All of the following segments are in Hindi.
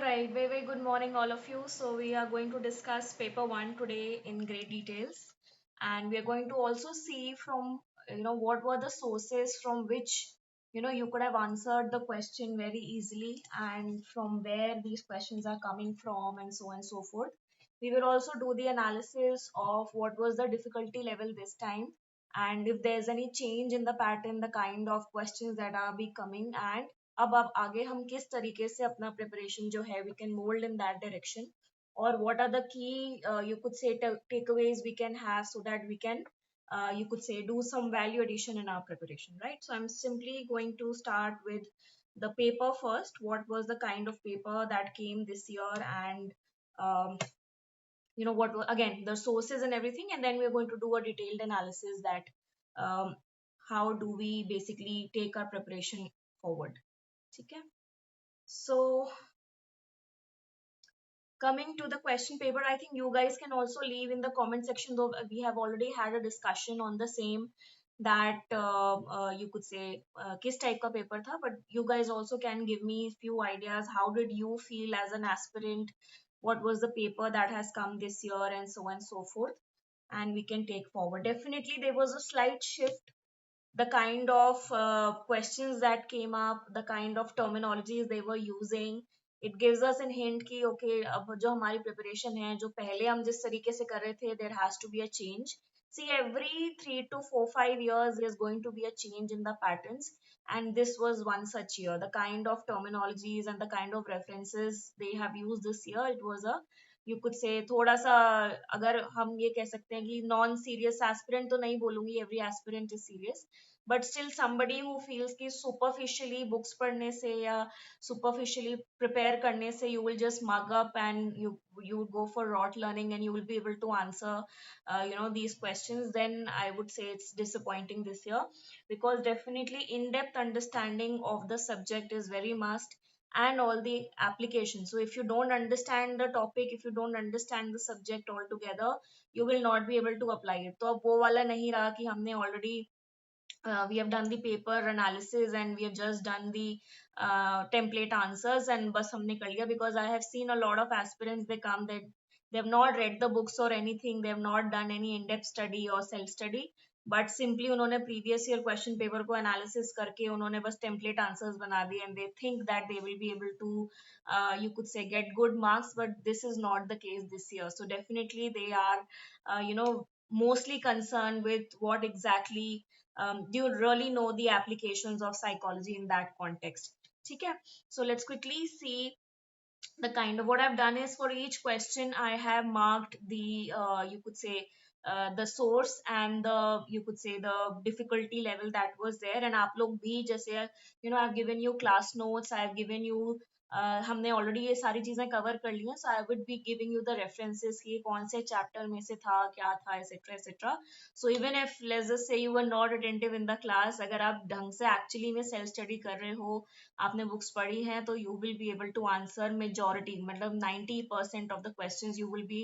right, very, very good morning, all of you. So, we are going to discuss paper one today in great details, and we are going to also see from what were the sources from which you could have answered the question very easily, and from where these questions are coming from, and so on and so forth. We will also do the analysis of what was the difficulty level this time, and if there's any change in the pattern, the kind of questions that are becoming, and अब आगे हम किस तरीके से अपना प्रिपरेशन जो है we can mold in that direction, or what are the key you could say takeaways we can have so that we can you could say do some value addition in our preparation, right? So I'm simply going to start with the paper first. What was the kind of paper that came this year, and um, again the sources and everything, and then we're going to do a detailed analysis that how do we basically take our preparation forward. Okay. So coming to the question paper, I think you guys can also leave in the comment section, though we have already had a discussion on the same, that you could say किस type का paper था, but you guys also can give me few ideas. How did you feel as an aspirant? What was the paper that has come this year, and so on and so forth, and we can take forward. Definitely there was a slight shift, the kind of questions that came up, the kind of terminologies they were using. It gives us a hint कि okay, अब जो हमारी preparation है, जो पहले हम जिस तरीके से कर रहे थे, there has to be a change. See, every 3 to 4 5 years there's going to be a change in the patterns, and this was one such year. The kind of terminologies and the kind of references they have used this year, it was a you could say थोड़ा सा, अगर हम ये कह सकते हैं कि नॉन सीरियस एस्पिरेंट तो नहीं बोलूंगी, every aspirant is serious, but still somebody who feels कि superficially बुक्स पढ़ने से या superficially प्रिपेयर करने से you will just mug up and you go for rote learning and you will be able to answer these questions, then I would say it's disappointing this year, because definitely in-depth understanding of the subject is very must, and all the applications. So if you don't understand the topic, if you don't understand the subject altogether, you will not be able to apply it. तो अब वो वाला नहीं रहा कि हमने already we have done the paper analysis and we have just done the template answers and बस हमने कर लिया, because I have seen a lot of aspirants, they come that they have not read the books or anything, they have not done any in-depth study or self study, but simply उन्होंने previous year question paper को analysis करके उन्होंने बस template answers बना दिए, and they think that they will be able to you could say get good marks, but this is not the case this year. So definitely they are mostly concerned with what exactly do you really know the applications of psychology in that context. Okay, so let's quickly see the kind of what I've done is for each question I have marked the you could say the source and the you could say the difficulty level that was there, and आप लोग भी जैसे I've given you class notes, I've given you हमने ऑलरेडी ये सारी चीजें कवर कर ली हैं, so I would be giving you the references कि कौन से चैप्टर में से था, क्या था, etcetera etcetera. So even if let's just say you are not attentive in the class, अगर आप ढंग से एक्चुअली में सेल्फ स्टडी कर रहे हो, आपने बुक्स पढ़ी हैं, तो you will be able to answer majority, मतलब 90% of the questions you will be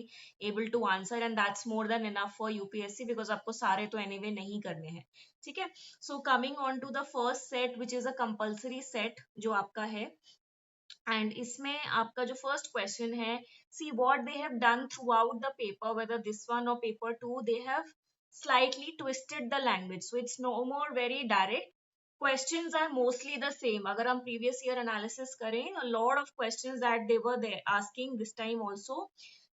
able to answer, and that's more than enough for UPSC, because आपको सारे तो एनीवे नहीं करने हैं. ठीक है. So coming on to the first set which is a compulsory set जो आपका है, एंड इसमें आपका जो फर्स्ट क्वेश्चन है, see what they have done throughout the paper, whether this one और paper two, they have slightly twisted the language, so it's no more very direct. Questions are mostly the same. अगर हम previous year analysis करें, a lot of questions that they were there asking this time also,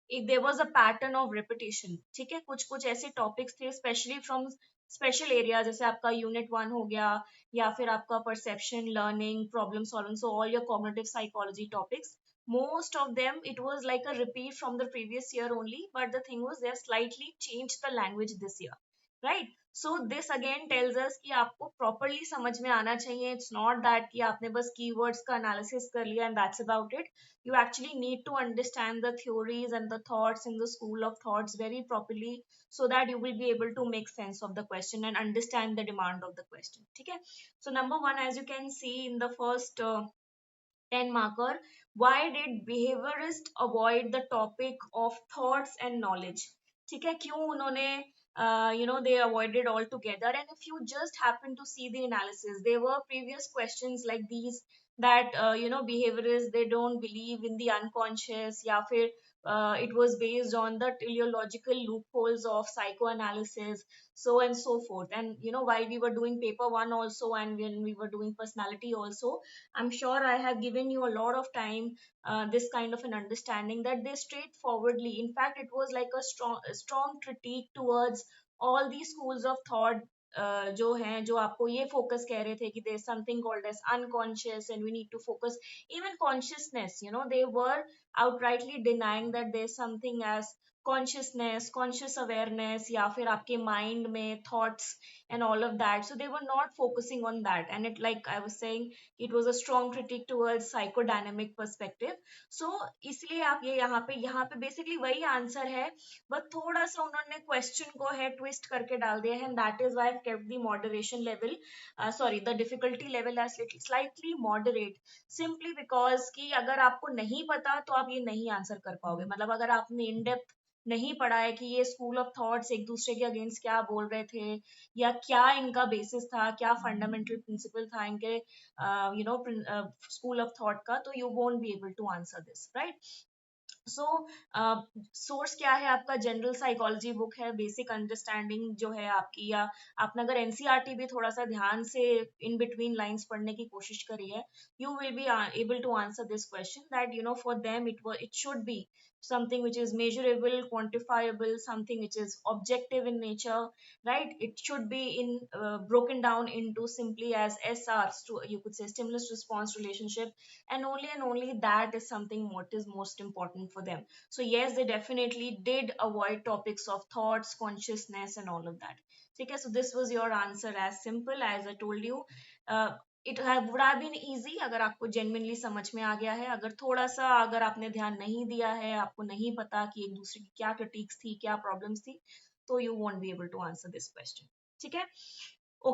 if there was a pattern of repetition. ठीक है, कुछ कुछ ऐसे topics थे especially from special area, जैसे आपका unit 1 हो गया, या फिर आपका perception, learning, problem solving, so all your cognitive psychology topics, most of them it was like a repeat from the previous year only, but the thing was they have slightly changed the language this year, right? So this again tells us कि आपको properly समझ में आना चाहिए. It's not that कि आपने बस keywords का analysis कर लिया and that's about it. You actually need to understand the theories and the thoughts in the school of thoughts very properly, so that you will be able to make sense of the question and understand the demand of the question. ठीक है. So number one, as you can see in the first 10 marker, why did behaviorists avoid the topic of thoughts and knowledge? ठीक है, क्यों उन्होंने they avoided altogether. And if you just happen to see the analysis, there were previous questions like these that behaviorists, they don't believe in the unconscious, या फिर it was based on the teleological loopholes of psychoanalysis, so and so forth. And while we were doing paper one also, and when we were doing personality also, I'm sure I have given you a lot of time this kind of an understanding that they straightforwardly, in fact it was like a strong critique towards all these schools of thought जो हैं, जो आपको ये फोकस कह रहे थे कि there is something called as unconscious and we need to focus. Even consciousness, they were outrightly denying that there is something as consciousness, conscious awareness, या फिर आपके mind में thoughts and all of that. So they were not focusing on that, and it, like I was saying, it was a strong critique towards psychodynamic perspective. So इसलिए आप ये यहाँ पे बेसिकली वही आंसर है, बट थोड़ा सा उन्होंने क्वेश्चन को है ट्विस्ट करके डाल दिया है, and that is why I kept the moderation level, sorry the difficulty level as slightly moderate, simply because कि अगर आपको नहीं पता तो आप ये नहीं आंसर कर पाओगे. मतलब अगर आपने इन डेप्थ नहीं पढ़ा है कि ये स्कूल ऑफ थॉट्स एक दूसरे के अगेंस्ट क्या बोल रहे थे, या क्या इनका बेसिस था, क्या फंडामेंटल प्रिंसिपल था इनके स्कूल ऑफ थॉट का, तो you won't be able to answer this, right. So source क्या है आपका? जनरल साइकोलॉजी बुक है, बेसिक अंडरस्टैंडिंग जो है आपकी, या आपने अगर एनसीईआरटी भी थोड़ा सा ध्यान से इन बिटवीन लाइंस पढ़ने की कोशिश करी है, you will be able to answer this question that for them it should be something which is measurable, quantifiable, something which is objective in nature, right? It should be in broken down into simply as SRs, to you could say stimulus response relationship, and only that is something what is most important for them. So yes, they definitely did avoid topics of thoughts, consciousness and all of that. Okay, so this was your answer, as simple as I told you. Would have been easy अगर आपको genuinely समझ में आ गया है. अगर थोड़ा सा अगर आपने ध्यान नहीं दिया है, आपको नहीं पता कि एक दूसरे की क्या critiques थी, क्या problems थी, तो you won't be able to answer this question. ठीक है?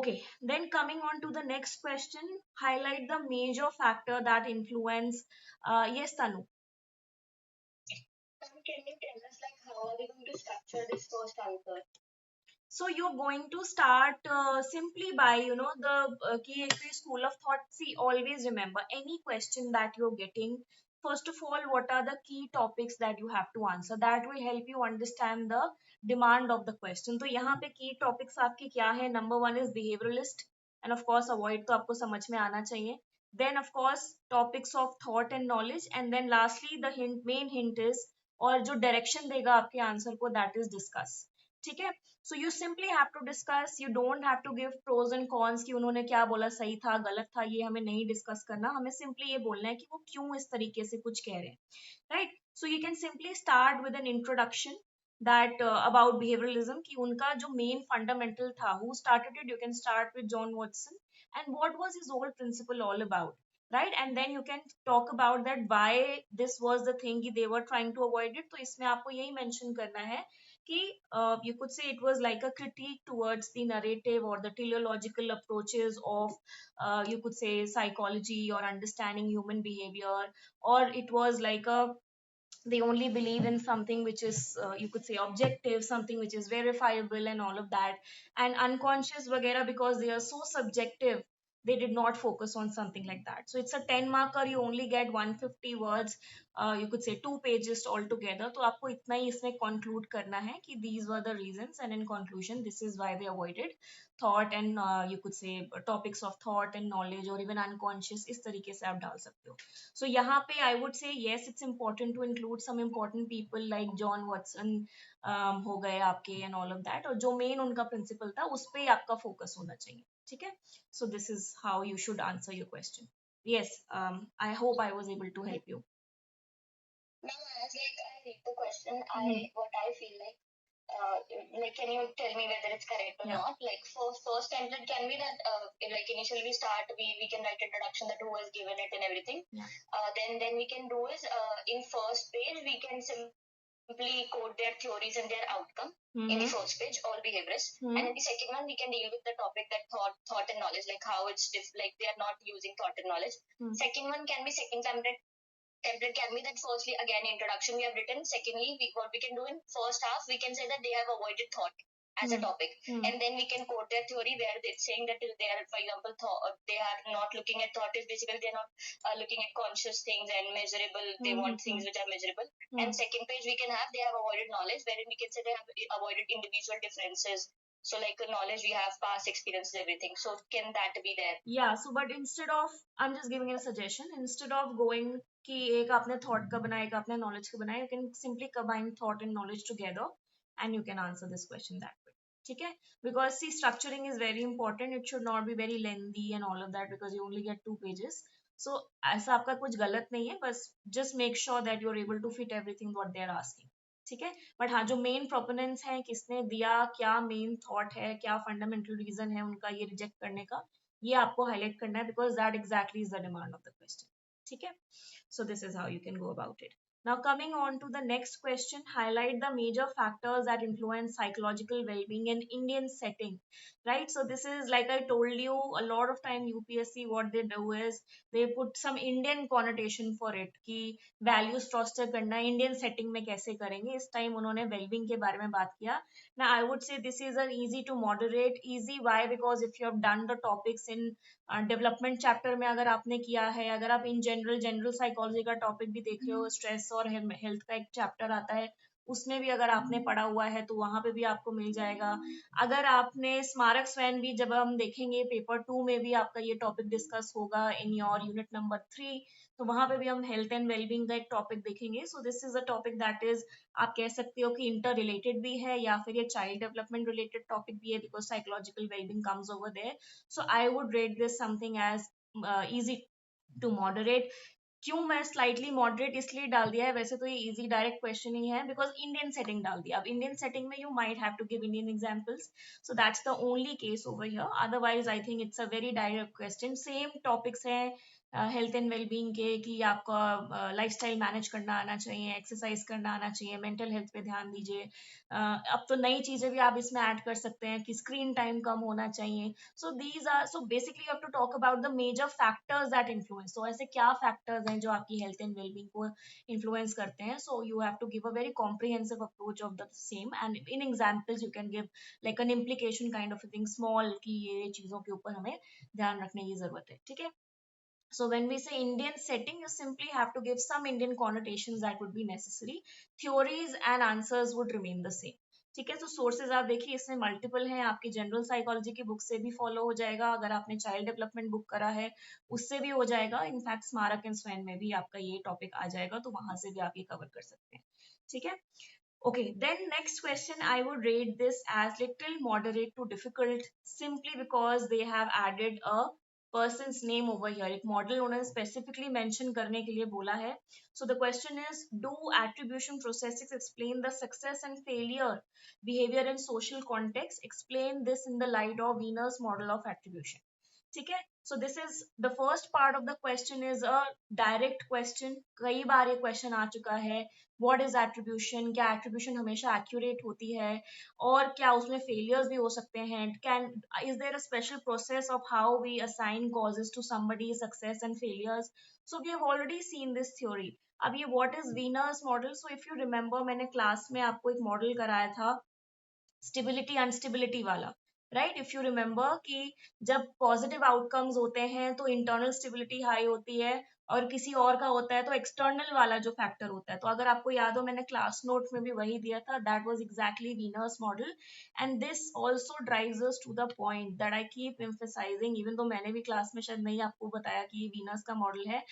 Okay, then coming on to the next question, highlight the major factor that influence. Yes, Tanu. Can you tell us like how are we going to structure this first answer? So you're going to start simply by the KFA school of thought. See, always remember any question that you're getting. First of all, what are the key topics that you have to answer? That will help you understand the demand of the question. तो यहाँ पे key topics आपके क्या है? Number one is behavioralist, and of course avoid तो आपको समझ में आना चाहिए. Then of course topics of thought and knowledge, and then lastly the main hint is, और जो डायरेक्शन देगा आपके आंसर को, दैट इज डिस्कस. ठीक है? So you simply have to discuss, you don't have to give pros and cons कि उन्होंने क्या बोला, सही था गलत था, ये हमें नहीं डिस्कस करना. हमें सिंपली ये बोलना है कि वो क्यों इस तरीके से कुछ कह रहे हैं, right. So you can simply start with an introduction that about behavioralism, कि उनका जो मेन फंडामेंटल था, who started it, you can start with John Watson, and what was his whole principle all about, right? And then you can talk about that why this was the thing they were trying to avoid it. तो इसमें आपको यही mention करना है कि you could say it was like a critique towards the narrative or the teleological approaches of you could say psychology or understanding human behavior, or it was like a they only believe in something which is you could say objective, something which is verifiable and all of that, and unconscious vagera, because they are so subjective, they did not focus on something like that. So it's a 10 marker, you only get 150 words, you could say 2 pages altogether. तो आपको इतना ही इसमें conclude करना है कि these were the reasons, and in conclusion this is why they avoided thought and you could say topics of thought and knowledge or even unconscious. इस तरीके से आप डाल सकते हो. So यहाँ पे I would say yes, it's important to include some important people like John Watson हो गए आपके and all of that, और जो main उनका principle था उस पे ही आपका focus होना चाहिए. ठीक है? So this is how you should answer your question. Yes, I hope I was able to help you. No, as like I read the question, what I feel like, can you tell me whether it's correct or not? Like, first template can be that, like, initially we start, we can write introduction that who has given it and everything. Yeah. Then we can do is, in first page, we can simply quote their theories and their outcome in the first page, all behaviorists. And in the second one, we can deal with the topic that thought and knowledge, like how it's like they are not using thought and knowledge. Second one can be second template can be that firstly again introduction we have written. Secondly, what we can do in first half, we can say that they have avoided thought as a topic, and then we can quote their theory where it's saying that they are, for example, they are not looking at thought is basically they're not looking at conscious things and measurable. They want things which are measurable. And second page we can have they have avoided knowledge, wherein we can say they have avoided individual differences. So like knowledge we have past experiences, everything. So can that be there? Yeah, so but instead of, I'm just giving a suggestion, instead of going कि एक आपने thought का बनाया एक आपने knowledge का बनाया, you can simply combine thought and knowledge together and you can answer this question that way. ठीक है? Because see, structuring is very important. It should not be very lengthy and all of that because you only get 2 pages. So ऐसा आपका कुछ गलत नहीं है, बस just make sure that you're able to fit everything what they are asking. ठीक है, बट हाँ जो मेन प्रोपोनेंट्स हैं किसने दिया, क्या मेन थॉट है, क्या फंडामेंटल रीजन है उनका ये रिजेक्ट करने का, ये आपको हाईलाइट करना है because that exactly is the demand of the question. ठीक है, so this is how you can go about it. Now coming on to the next question, highlight the major factors that influence psychological well-being in Indian setting. Right, so this is like I told you, a lot of time UPSC what they do is they put some Indian connotation for it कि values foster करना Indian setting में कैसे करेंगे. इस time उन्होंने well-being के बारे में बात किया. Now I would say this is an easy to moderate. Easy why? Because if you have done the topics in development chapter में अगर आपने किया है, अगर आप इन जनरल साइकोलॉजी का टॉपिक भी देख रहे हो, स्ट्रेस और हेल्थ का एक चैप्टर आता है उसमें भी अगर आपने पढ़ा हुआ है तो वहां पे भी आपको मिल जाएगा. अगर आपने स्मारक स्वयं भी जब हम देखेंगे पेपर 2 में भी आपका ये टॉपिक डिस्कस होगा इन योर यूनिट नंबर 3, तो वहां पे भी हम हेल्थ एंड वेलबींग का एक टॉपिक देखेंगे. सो this is a topic that is, आप कह सकते हो कि इंटर रिलेटेड भी है या फिर ये चाइल्ड डेवलपमेंट रिलेटेड टॉपिक भी है because psychological wellbeing comes over there. So I would rate this something as easy to moderate. क्यों मैं स्लाइटली मॉडरेट इसलिए डाल दिया है, वैसे तो ये इजी डायरेक्ट क्वेश्चन ही है बिकॉज इंडियन सेटिंग डाल दिया. अब इंडियन सेटिंग में you might have to give Indian examples, so that's the only case over here. Otherwise I think it's a very direct question. Same topics हैं हेल्थ एंड वेलबींग के कि आपका लाइफस्टाइल मैनेज करना आना चाहिए, एक्सरसाइज करना आना चाहिए, मेंटल हेल्थ पे ध्यान दीजिए. अब तो नई चीजें भी आप इसमें ऐड कर सकते हैं कि स्क्रीन टाइम कम होना चाहिए. So these are, so basically you have to talk about the major factors that influence. So ऐसे क्या factors हैं जो आपकी health and well-being को influence करते हैं. So you have to give a very comprehensive approach of the same and in examples you can give like an implication kind of a thing small कि ये चीजों के ऊपर हमें ध्यान रखने की जरूरत है. ठीक है. So when we say Indian setting, you simply have to give some Indian connotations that would be necessary. Theories and answers would remain the same. ठीक है, तो सोर्सेज आप देखिए इसमें मल्टीपल हैं. आपकी जनरल साइकोलॉजी की बुक से भी फॉलो हो जाएगा, अगर आपने चाइल्ड डेवलपमेंट बुक करा है उससे भी हो जाएगा. इनफैक्ट स्मारक एंड स्वयं में भी आपका ये टॉपिक आ जाएगा, तो वहां से भी आप ये कवर कर सकते हैं. ठीक है. Okay, then next question, I would rate this as little moderate to difficult simply because they have added a person's name over here. एक model उन्होंने specifically mention करने के लिए बोला है. So the question is, do attribution processes explain the success and failure behavior in social context? Explain this in the light of Wiener's model of attribution. ठीक है. So this is the first part of the question is a direct question. कई बार ये question आ चुका है. What is attribution? क्या attribution हमेशा accurate होती है और क्या उसमें failures भी हो सकते हैं? Is there a special process of how we assign causes to somebody's success and failures? So we have already seen this theory. अब ये what is Wiener's model? So if you remember मैंने क्लास में आपको एक मॉडल कराया था स्टेबिलिटी अनस्टेबिलिटी वाला. राइट, इफ यू रिमेम्बर कि जब पॉजिटिव आउटकम्स होते हैं तो इंटरनल स्टेबिलिटी हाई होती है और किसी और का होता है तो एक्सटर्नल वाला जो फैक्टर होता है. तो अगर आपको याद हो मैंने क्लास नोट में भी वही दिया था, that was exactly Wiener's model. And this also drives us to the point that I keep emphasising, even तो मैंने भी क्लास में शायद नहीं आपको बताया कि ये वीनर्स का मॉडल है,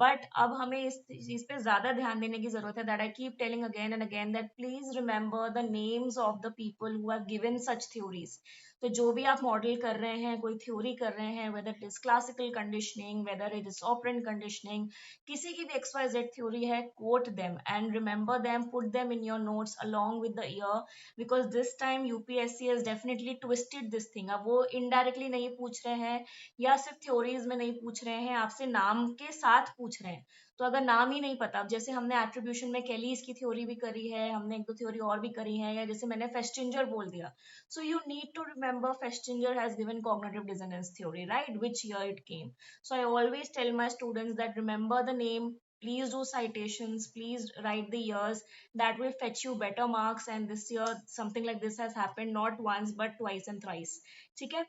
बट अब हमें इस चीज पे ज्यादा ध्यान देने की जरूरत है. That I keep telling again and again that please remember the names of the people who have given such theories. तो जो भी आप मॉडल कर रहे हैं, कोई थ्योरी कर रहे हैं, whether it is classical conditioning, whether it is operant conditioning, किसी की भी XYZ थ्योरी है, quote them and remember them, put them in your notes along with the year, because this time UPSC has definitely twisted this thing. अब वो इनडायरेक्टली नहीं पूछ रहे हैं या सिर्फ थ्योरीज में नहीं पूछ रहे हैं, आपसे नाम के साथ पूछ रहे हैं. तो अगर नाम ही नहीं पता, जैसे हमने एट्रीब्यूशन में केलीज की थ्योरी भी करी है, हमने एक दो थ्योरी और भी करी है, या जैसे मैंने फेस्टिंजर बोल दिया. So you need to remember Festinger has given cognitive dissonance theory, right? Which year it came. So I always tell my students that remember the name, please do citations, please write the years. That will fetch you better marks. And this year something like this has happened, not once but twice and thrice. ठीक है?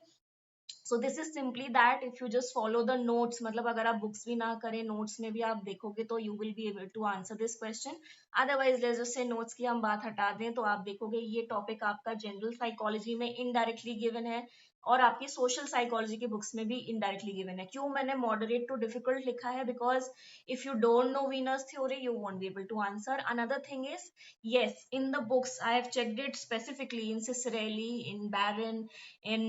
So this is simply that if you just follow the notes, मतलब अगर आप बुक्स भी ना करें, नोट्स में भी आप देखोगे तो you will be able to answer this question. Otherwise let's just say notes की हम बात हटा दें तो आप देखोगे ये टॉपिक आपका जनरल साइकोलॉजी में इनडायरेक्टली गिवन है और आपकी सोशल साइकोलॉजी की बुक्स में भी इनडायरेक्टली गिवन है. क्यों मैंने मॉडरेट टू डिफिकल्ट लिखा है? Because if you don't know Venus theory you won't be able to answer. Another thing is, yes, in the books I have checked it specifically in Cicerelli, in Barron, in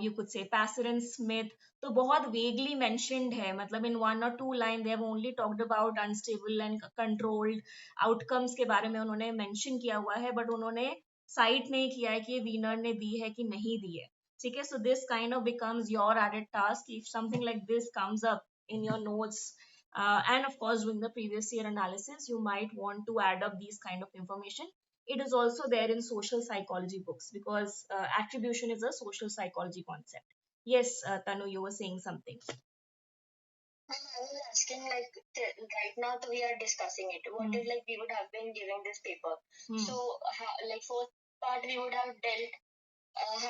you could say Passer and Smith. तो बहुत वेगली मेंशनड है, मतलब इन वन और two line they have only talked about unstable and controlled outcomes के बारे में उन्होंने मेंशन किया हुआ है, बट उन्होंने साइट नहीं किया है कि ये वीनर ने दी है कि नहीं दी है. ठीक है? So this kind of becomes your added task if something like this comes up in your notes, and of course doing the previous year analysis you might want to add up these kind of information. It is also there in social psychology books because attribution is a social psychology concept. Yes, Tanu, you were saying something. I was asking, like, right now we are discussing it. What is, like, we would have been giving this paper. So, like, first part we would have dealt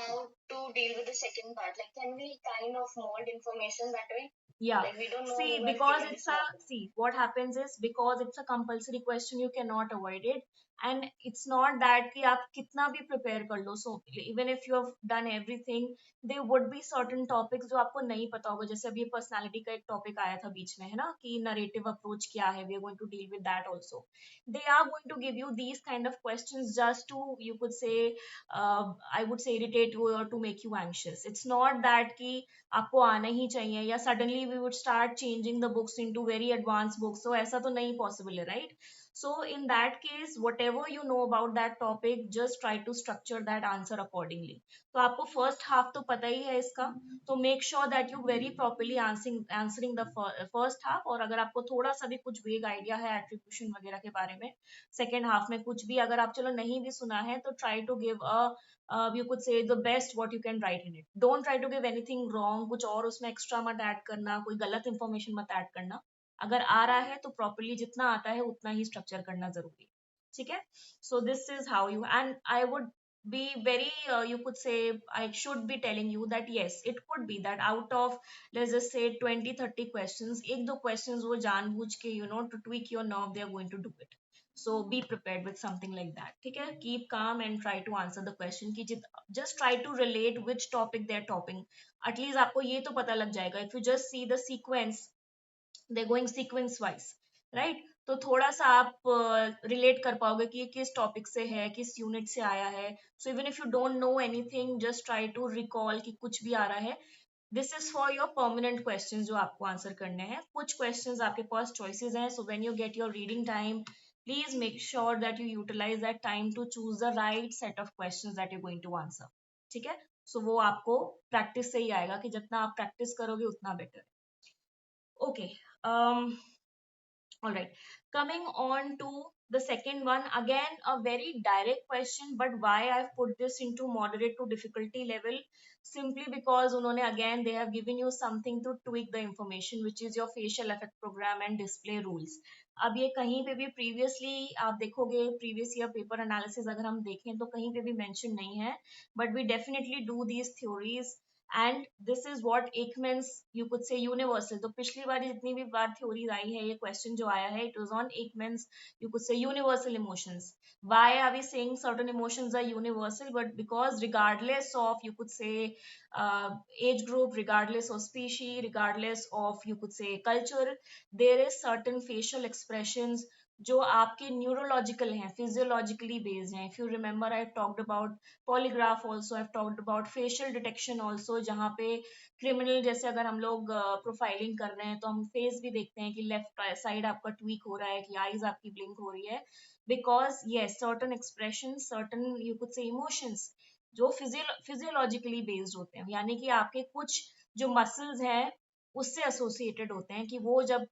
how to deal with the second part. Like, can we kind of mold information that way? Yeah. Like, we don't know See, who has because given it's this a, mark. see, what happens is because it's a compulsory question, you cannot avoid it. And it's not that कि आप कितना भी prepare कर लो. So even if you have done everything, there would be certain topics जो आपको नहीं पता होगा. जैसे अभी personality का एक topic आया था बीच में, है ना, कि narrative approach क्या है. We are going to deal with that also. They are going to give you these kind of questions just to, you could say, I would say irritate you or to make you anxious. It's not that कि आपको आना ही चाहिए या suddenly we would start changing the books into very advanced books. So ऐसा तो नहीं possible है, right? So in that case, whatever you know about that topic, just try to structure that answer accordingly. तो आपको first half तो पता ही है इसका, तो make sure that you very properly answering the first half. और अगर आपको थोड़ा सा भी कुछ vague idea है attribution वगैरह के बारे में, second half में कुछ भी अगर आप चलो नहीं भी सुना है तो try to give a you could say the best what you can write in it. Don't try to give anything wrong, कुछ और उसमें extra मत add करना, कोई गलत information मत add करना. अगर आ रहा है तो properly जितना आता है उतना ही structure करना जरूरी है. ठीक है? So this is how you, and I would be very you could say, I should be telling you that yes, it could be that out of, let's just say, 20-30 questions, एक दो questions वो जानबूझ के, you know, to tweak your nerve they are going to do it. So be prepared with something like that. ठीक है? Keep calm and try to answer the question कि just try to relate which topic they are topping. At least आपको ये तो पता लग जाएगा. If you just see the sequence, they're going sequence wise, right? तो थोड़ा सा आप रिलेट कर पाओगे कि ये किस टॉपिक से है, किस यूनिट से आया है. So even if you don't know anything, just try to recall कि कुछ भी आ रहा है. This is for your permanent question जो आपको आंसर करने हैं. कुछ क्वेश्चन आपके पास चॉइसेस हैं. So when you get your reading time, please make sure that you utilize that time to choose the right set of questions that you're going to answer. ठीक है? So वो आपको प्रैक्टिस से ही आएगा कि जितना आप प्रैक्टिस करोगे उतना better. Okay. All right. Coming on to the second one, again a very direct question, but why I've put this into moderate to difficulty level? Simply because उन्होंने again they have given you something to tweak the information, which is your facial effect program and display rules. अब ये कहीं पे भी previously आप देखोगे previous year paper analysis अगर हम देखें तो कहीं पे भी mention नहीं है, but we definitely do these theories. And this is what Ekman's, you could say, universal. तो पिछली बार जितनी भी बार थ्योरीज आई है, ये क्वेश्चन जो आया है, it was on Ekman's, you could say, universal emotions. Why are we saying certain emotions are universal? But because regardless of, you could say, age group, regardless of species, regardless of, you could say, culture, there is certain facial expressions जो आपके न्यूरोलॉजिकल हैं, फिजियोलॉजिकली बेस्ड हैं. If you remember I talked about polygraph also, I talked about facial detection also, जहाँ पे क्रिमिनल जैसे अगर हम लोग प्रोफाइलिंग कर रहे हैं तो हम फेस भी देखते हैं कि लेफ्ट साइड आपका ट्वीक हो रहा है, कि आईज आपकी ब्लिंक हो रही है. Because yes, certain expression, certain, you could से, इमोशंस जो फिजियोलॉजिकली बेस्ड होते हैं, यानी कि आपके कुछ जो मसल्स हैं उससे एसोसिएटेड होते हैं, कि वो जब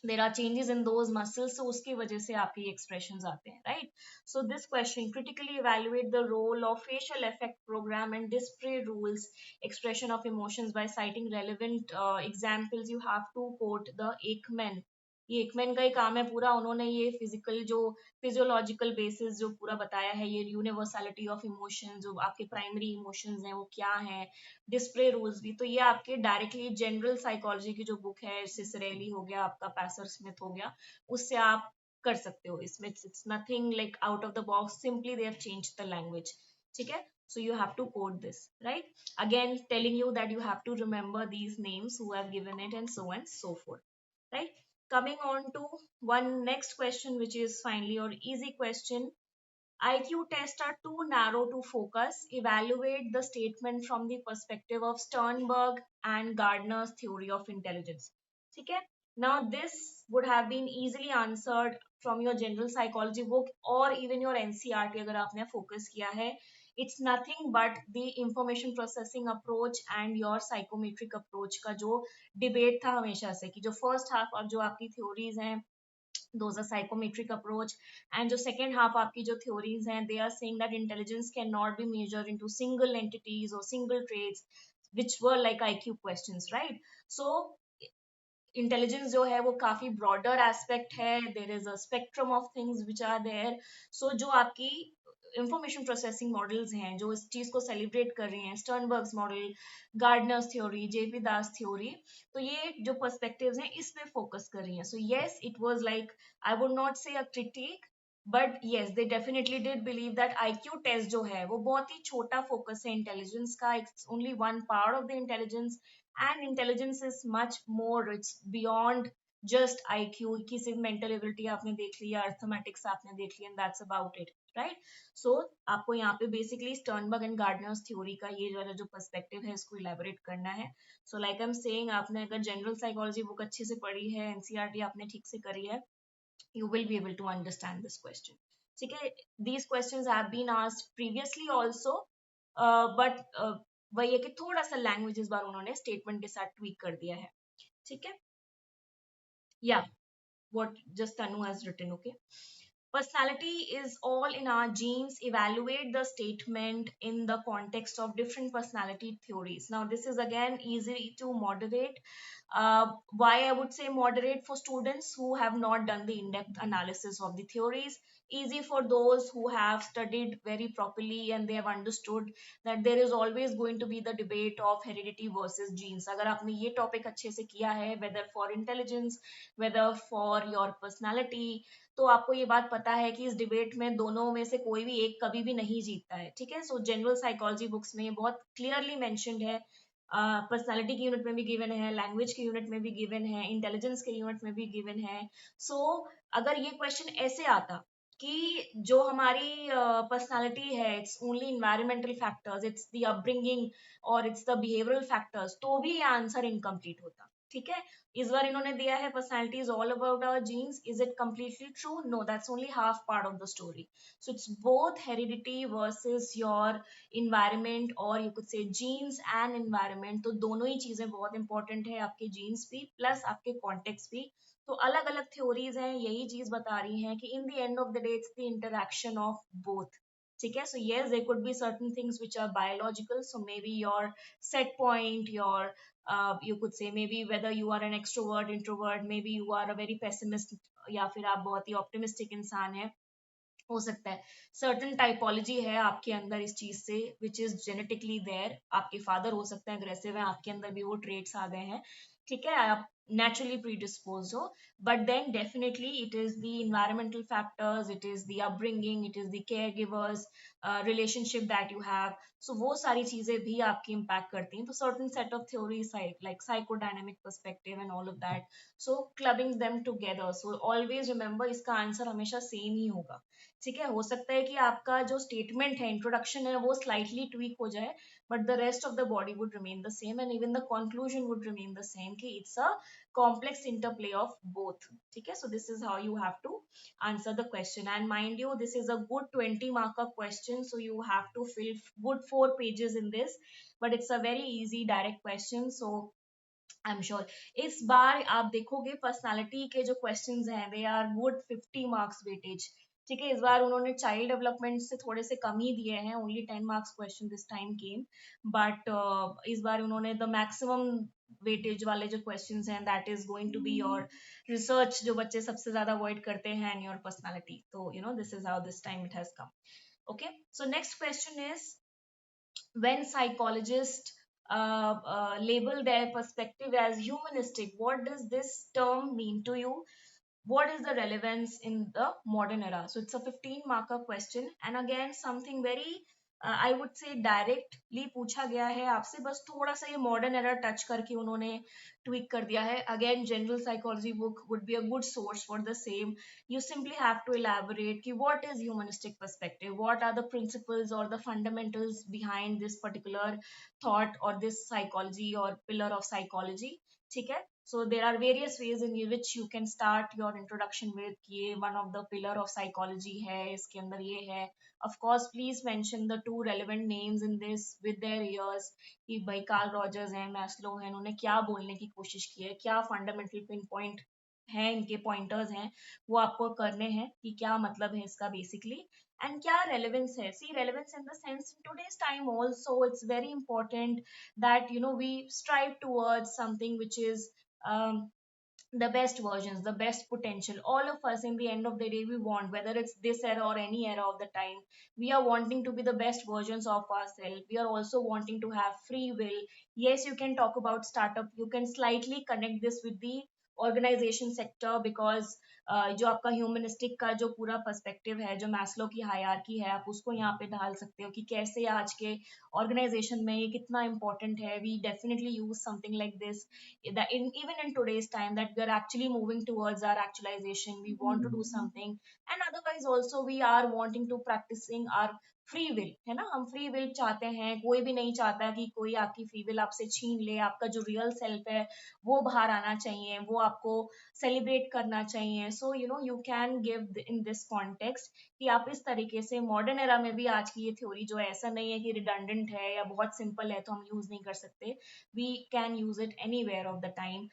there are changes in those muscles, so उसकी वजह से आपके expressions आते हैं, right? So this question, critically evaluate the role of facial effect program and display rules expression of emotions by citing relevant examples. You have to quote the Ekman ये एकमैन का ही काम है पूरा, उन्होंने ये फिजिकल जो फिजियोलॉजिकल बेसिस जो पूरा बताया है, ये यूनिवर्सलिटी ऑफ इमोशंस, जो आपके प्राइमरी इमोशंस हैं वो क्या है, डिस्प्ले रूल्स भी, तो ये आपके डायरेक्टली जनरल साइकोलॉजी की जो बुक है, सिसरेली हो गया आपका, पैसर स्मिथ हो गया, उससे आप कर सकते हो इसमें। It's nothing like out of the box, simply they have changed the language, ठीक है। So you have to code this, right? Again, telling you that you have to remember these names who have given it and so on and so forth, right? Coming on to one next question, which is finally your easy question. IQ tests are too narrow to focus. Evaluate the statement from the perspective of Sternberg and Gardner's theory of intelligence. Okay? Now, this would have been easily answered from your general psychology book or even your NCRT अगर आपने focus किया है. It's nothing but the information processing approach and your psychometric approach का जो debate था हमेशा से कि जो first half और जो आपकी theories हैं, those are psychometric approach, and the second half आपकी जो theories हैं, they are saying that intelligence cannot be measured into single entities or single traits, which were like IQ questions, right? So intelligence जो है वो काफी ब्रॉडर एस्पेक्ट है, there is a spectrum of things which are there. So जो आपकी इंफॉर्मेशन प्रोसेसिंग मॉडल्स हैं जो इस चीज को सेलिब्रेट कर रही हैं, स्टर्नबर्ग्स मॉडल, गार्डनर्स थ्योरी, जेपी दास थ्योरी, तो ये जो पर्सपेक्टिव्स हैं इस पे फोकस कर रही हैं। So yes, it was like, I would not say a critic, but yes they definitely did believe that IQ test जो है वो बहुत ही छोटा फोकस है इंटेलिजेंस का, it's only one part of the intelligence, and intelligence is much more, it's beyond just IQ की सिर्फ mental ability आपने देख लिया, arithmetics आपने देख लिया, and that's about it, right? So आपको यहाँ पे basically Sternberg and Gardner's theory का ये वाला जो perspective है इसको elaborate करना है। So like I'm saying, आपने अगर general psychology book अच्छे से पढ़ी है, NCERT आपने ठीक से करी है, you will be able to understand this question, ठीक है। These questions have been asked previously also, but वही है कि थोड़ा सा लैंग्वेज इस बार उन्होंने स्टेटमेंट के साथ ट्वीक कर दिया है, ठीक है। या what just Tanu has written, okay? Personality is all in our genes. Evaluate the statement in the context of different personality theories. Now, this is again easy to moderate. Why I would say moderate for students who have not done the in-depth analysis of the theories. Easy for those who have studied very properly and they have understood that there is always going to be the debate of heredity versus genes. अगर आपने ये topic अच्छे से किया है, whether for intelligence, whether for your personality, तो आपको ये बात पता है कि इस डिबेट में दोनों में से कोई भी एक कभी भी नहीं जीतता है, ठीक है। सो जनरल साइकोलॉजी बुक्स में बहुत क्लियरली मेंशन्ड है, पर्सनालिटी की यूनिट में भी गिवन है, लैंग्वेज की यूनिट में भी गिवन है, इंटेलिजेंस के यूनिट में भी गिवन है। सो अगर ये क्वेश्चन ऐसे आता कि जो हमारी पर्सनालिटी है it's only environmental factors, it's the upbringing और इट्स द बिहेवियरल फैक्टर्स, तो भी ये आंसर इनकम्प्लीट होता, ठीक है। इस बार इन्होंने दिया है personality is all about our genes, is it completely true? No, that's only half part of the story. So it's both heredity versus your environment, or you could say genes and environment, तो दोनों ही चीजें बहुत इंपॉर्टेंट है, आपके जीन्स भी प्लस आपके कॉन्टेक्स्ट भी। तो अलग अलग थ्योरीज हैं यही चीज बता रही हैं कि इन the end of the day it's the interaction of both, ठीक है। सो yes, there could be certain things which are biological, so maybe your set point, your you could say maybe whether you are an extrovert, introvert, maybe you are a very pessimist या फिर आप बहुत ही ऑप्टिमिस्टिक इंसान है, हो सकता है सर्टन टाइपोलॉजी है आपके अंदर इस चीज से विच इज जेनेटिकली देयर, आपके फादर हो सकते हैं अग्रेसिव है, आपके अंदर भी वो ट्रेट्स आ गए हैं, ठीक है, आप naturally predisposed हो, but then definitely it is the environmental factors, it is the upbringing, it is the caregivers relationship that you have, so वो सारी चीजें भी आपकी impact करती हैं। तो certain set of theories like psychodynamic perspective and all of that, so clubbing them together, so always remember इसका आंसर हमेशा सेम ही होगा, ठीक है। हो सकता है कि आपका जो स्टेटमेंट है, इंट्रोडक्शन है, वो स्लाइटली ट्वीक हो जाए, but the rest of the body would remain the same and even the conclusion would remain the same कि it's a complex interplay of both, ठीक है। So this is how you have to answer the question, and mind you this is a good 20 marker question, so you have to fill good 4 pages in this, but it's a very easy direct question, so I am sure इस बार आप देखोगे पर्सनालिटी के जो क्वेश्चंस हैं they are good 50 marks weightage, ठीक है। इस बार उन्होंने चाइल्ड डेवलपमेंट से थोड़े से कम ही दिए हैं, only 10 marks question this time came, but इस बार उन्होंने द मैक्सिमम वेटेज वाले जो क्वेश्चंस हैं, that is going to be your research जो बच्चे सबसे ज्यादा अवॉइड करते हैं, एंड योर पर्सनालिटी. तो this is how this time it has come. Okay, so next question is, when psychologists label their perspective as humanistic, what does this term mean to you? What is the relevance in the modern era? So it's a 15 marker question, and again something very I would say directly पूछा गया है आपसे, बस थोड़ा सा ये modern era touch करके उन्होंने tweak कर दिया है. Again, general psychology book would be a good source for the same. You simply have to elaborate ki what is humanistic perspective, what are the principles or the fundamentals behind this particular thought or this psychology or pillar of psychology. ठीक है. So there are various ways in which you can start your introduction with कि ये one of the pillar of psychology है, इसके अंदर ये है. Of course, please mention the two relevant names in this with their ears कि भाई कार्ल रॉजर्स हैं, मैस्लो हैं, उन्होंने क्या बोलने की कोशिश की है, क्या फंडामेंटल पिन पॉइंट हैं, इनके पॉइंटर्स हैं, वो आपको करने हैं कि क्या मतलब है इसका बेसिकली, एंड क्या रेलेवेंस है. See relevance in the sense in today's time also it's very important that we strive towards something which is um, the best versions, the best potential. All of us in the end of the day, we want, whether it's this era or any era of the time, we are wanting to be the best versions of ourselves. We are also wanting to have free will. Yes, you can talk about startup, you can slightly connect this with the organization sector, because जो आपका ह्यूमनिस्टिक का जो पूरा पर्सपेक्टिव है, जो मैस्लो की हायरार्की है, आप उसको यहाँ पे ढाल सकते हो कि कैसे आज के ऑर्गेनाइजेशन में ये कितना इंपॉर्टेंट है. We definitely use something like this, that even in today's time, that we are actually moving towards our actualization, we want to do something. And otherwise also we are wanting to practicing our free will, है ना. हम फ्री विल चाहते हैं, कोई भी नहीं चाहता कि कोई आपकी फ्री विल आपसे छीन ले. आपका जो रियल सेल्फ है वो बाहर आना चाहिए, वो आपको सेलिब्रेट करना चाहिए. सो you can give in this context कि आप इस तरीके से मॉडर्न एरा में भी आज की ये थ्योरी जो है, ऐसा नहीं है कि रिडंडेंट है या बहुत सिंपल है तो हम यूज नहीं कर सकते. We can use it anywhere of the time.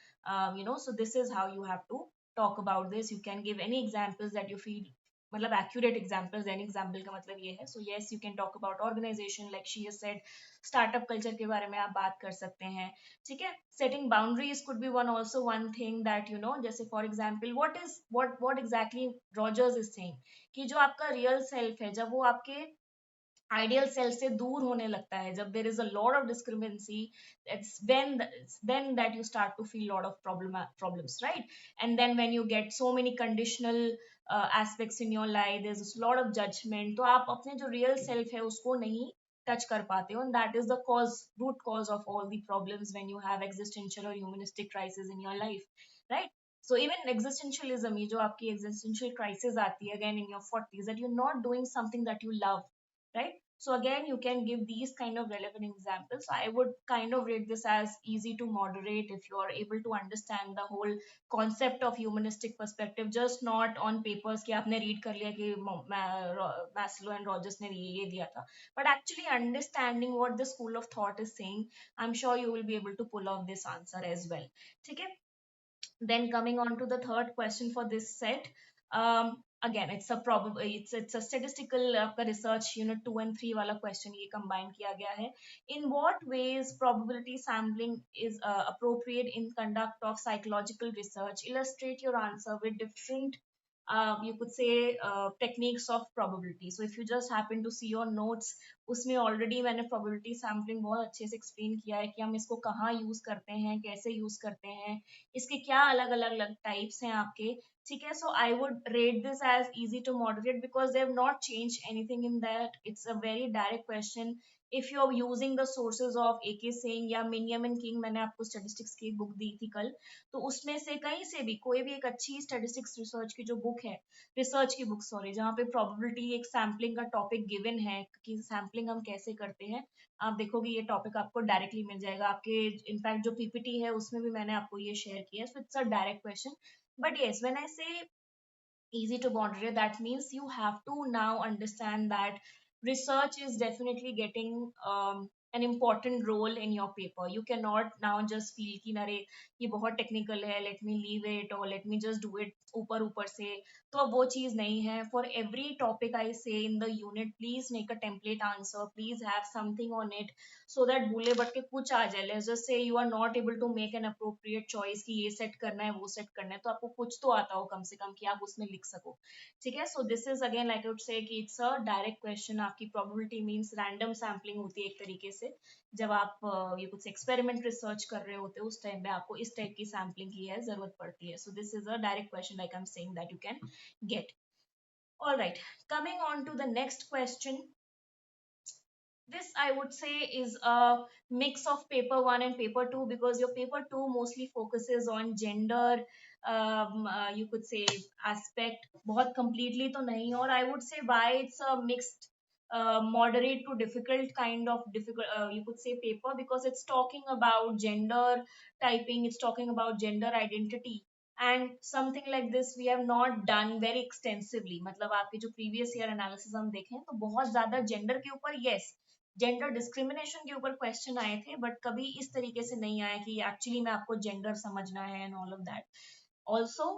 So this is how you have to talk about this. You can give any examples that you feel, मतलब accurate examples. any example का मतलब ये है. So yes, you can talk about organization like she has said. startup culture के बारे में आप बात कर सकते हैं. ठीक है. setting boundaries could be one thing that जैसे for example, what exactly Rogers is saying कि जो आपका real self है, जब वो आपके आइडियल सेल्फ से दूर होने लगता है, जब there is a lot of discriminancy, then that you start to feel lot of problems, right? And then when you get so many conditional aspects in your life, there's a lot of judgment, तो आप अपने जो रियल सेल्फ है उसको नहीं टच कर पाते हो, and that is the root cause of all the problems when you have existential or humanistic crisis in your life, right? So even existentialism, ये जो आपकी existential crisis आती है again in your 40s, that you're not doing something that you love, right? So again, you can give these kind of relevant examples. I would kind of rate this as easy to moderate if you are able to understand the whole concept of humanistic perspective, just not on papers कि आपने read कर लिया कि Maslow and Rogers ने ये दिया था, but actually understanding what the school of thought is saying. I'm sure you will be able to pull off this answer as well. ठीक है. Then coming on to the third question for this set, again it's a probable, it's a statistical research unit 2 and 3 wala question ye combine kiya gaya hai. In what ways probability sampling is appropriate in conduct of psychological research? Illustrate your answer with different you could say techniques of probability. So if you just happen to see your notes, उसमें ऑलरेडी मैंने प्रोबेबिलिटी सैम्पलिंग बहुत अच्छे से एक्सप्लेन किया है कि हम इसको कहाँ यूज करते हैं, कैसे यूज करते हैं, इसके क्या अलग अलग अलग टाइप्स हैं आपके. ठीक है. So I would rate this as easy to moderate because they have not change anything in that. It's a very direct question. If you are using the sources of AK Singh या मिनियम एंड किंग, मैंने आपको स्टेटिस्टिक्स की बुक दी थी कल, तो उसमें से कहीं से भी कोई भी एक अच्छी स्टेटिस्टिक्स रिसर्च की जो बुक है, रिसर्च की बुक सॉरी, जहाँ पे प्रोबेबिलिटी एक सैम्पलिंग का टॉपिक गिवन है कि सैम्पलिंग हम कैसे करते हैं, आप देखोगे ये टॉपिक आपको डायरेक्टली मिल जाएगा. आपके इनफैक्ट जो PPT है उसमें भी मैंने आपको ये शेयर किया है. So it's a direct question. But yes, when I say easy to moderate, that means you have to now understand that research is definitely getting an important role in your paper. You cannot now just feel कि अरे ये बहुत टेक्निकल है, let me leave it or let me just do it ऊपर ऊपर से. तो अब वो चीज नहीं है. For every topic I say in the unit, please make a template answer, please have something on it, so that भूले भटके कुछ आ जाए. Let's just say you are not able to make an appropriate choice कि ये सेट करना है वो सेट करना है, तो आपको कुछ तो आता हो कम से कम कि आप उसमें लिख सको. ठीक है. So this is again like I would say कि इट्स अ डायरेक्ट क्वेश्चन. आपकी प्रोबेबिलिटी मींस रैंडम सैम्पलिंग होती है एक तरीके से. जब आप ये कुछ एक्सपेरिमेंट रिसर्च कर रहे होते हो उस टाइम पे आपको इस टाइप की सैम्पलिंग की है जरूरत पड़ती है. So this is a direct question like I am saying that you can get. All right, coming on to the next question. This I would say is a mix of paper one and paper two, because your paper two mostly focuses on gender, you could say aspect, बहुत completely तो नहीं. और I would say why it's a mixed moderate to difficult kind of difficult, you could say paper, because it's talking about gender typing, it's talking about gender identity, and something like this we have not done very extensively. मतलब आपके जो previous year analysis हम देखें तो बहुत ज्यादा gender के ऊपर, yes, जेंडर डिस्क्रिमिनेशन के ऊपर क्वेश्चन आए थे, बट कभी इस तरीके से नहीं आया कि एक्चुअली में आपको जेंडर समझना है and all of that. Also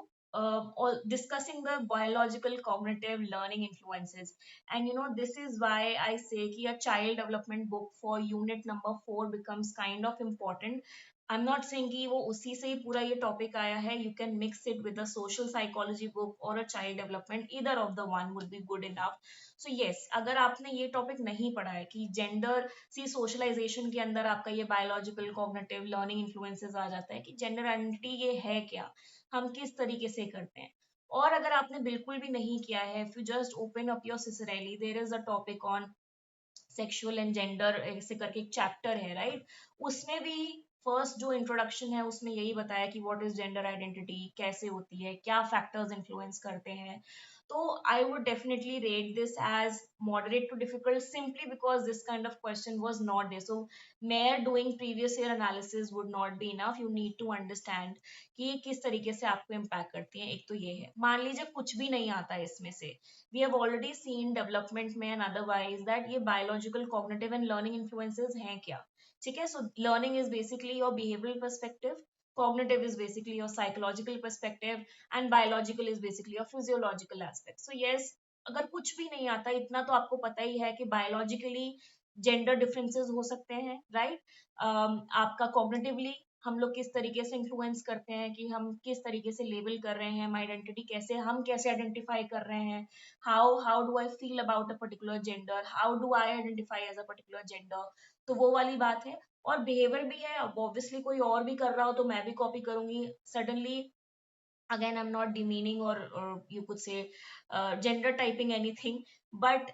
discussing the biological cognitive learning influences. And you know, this is why I say कि a child development book for unit number 4 becomes kind of important. I'm not saying कि वो उसी से ही पूरा ये टॉपिक आया है. You can mix it with a social psychology book or a child development. Either of the one would be good enough. So yes, अगर आपने ये टॉपिक नहीं पढ़ा है कि जेंडर सी सोशलाइजेशन के अंदर आपका ये बायोलॉजिकल कॉग्निटिव लर्निंग इन्फ्लुएंसेस आ जाता है कि जेंडर आइडेंटिटी ये है क्या, हम किस तरीके से करते हैं. और अगर आपने बिल्कुल भी नहीं किया है, if you just open up your Ciccarelli, there is a topic on sexual and gender ऐसे करके एक चैप्टर है, राइट. उसमें भी फर्स्ट जो इंट्रोडक्शन है उसमें यही बताया कि व्हाट इज जेंडर आइडेंटिटी, कैसे होती है, क्या फैक्टर्स इन्फ्लुएंस करते हैं. तो I would definitely rate this as moderate to difficult, simply because this kind of question was not there. So mere doing previous year analysis would not be enough. You need to understand कि किस तरीके से आपको इम्पैक्ट करती है. एक तो ये है, मान लीजिए कुछ भी नहीं आता है इसमें से, we have already seen development में and otherwise that ये biological cognitive and learning influences हैं क्या. ठीक है. So learning is basically your behavioral perspective, cognitive is basically your psychological perspective, and biological is basically your physiological aspect. So yes, अगर कुछ भी नहीं आता, इतना तो आपको पता ही है कि बायोलॉजिकली जेंडर डिफरेंसेस हो सकते हैं, राइट. आपका कॉग्निटिवली हम लोग किस तरीके से इन्फ्लुएंस करते हैं कि हम किस तरीके से लेबल कर रहे हैं, हम आइडेंटिटी कैसे, हम कैसे आइडेंटिफाई कर रहे हैं, how do I feel about a particular gender, how do I identify as a particular gender. तो वो वाली बात है. और बिहेवियर भी है. अब ऑब्वियसली कोई और भी कर रहा हो तो मैं भी कॉपी करूंगी suddenly. again I'm not demeaning or you could say gender typing anything, but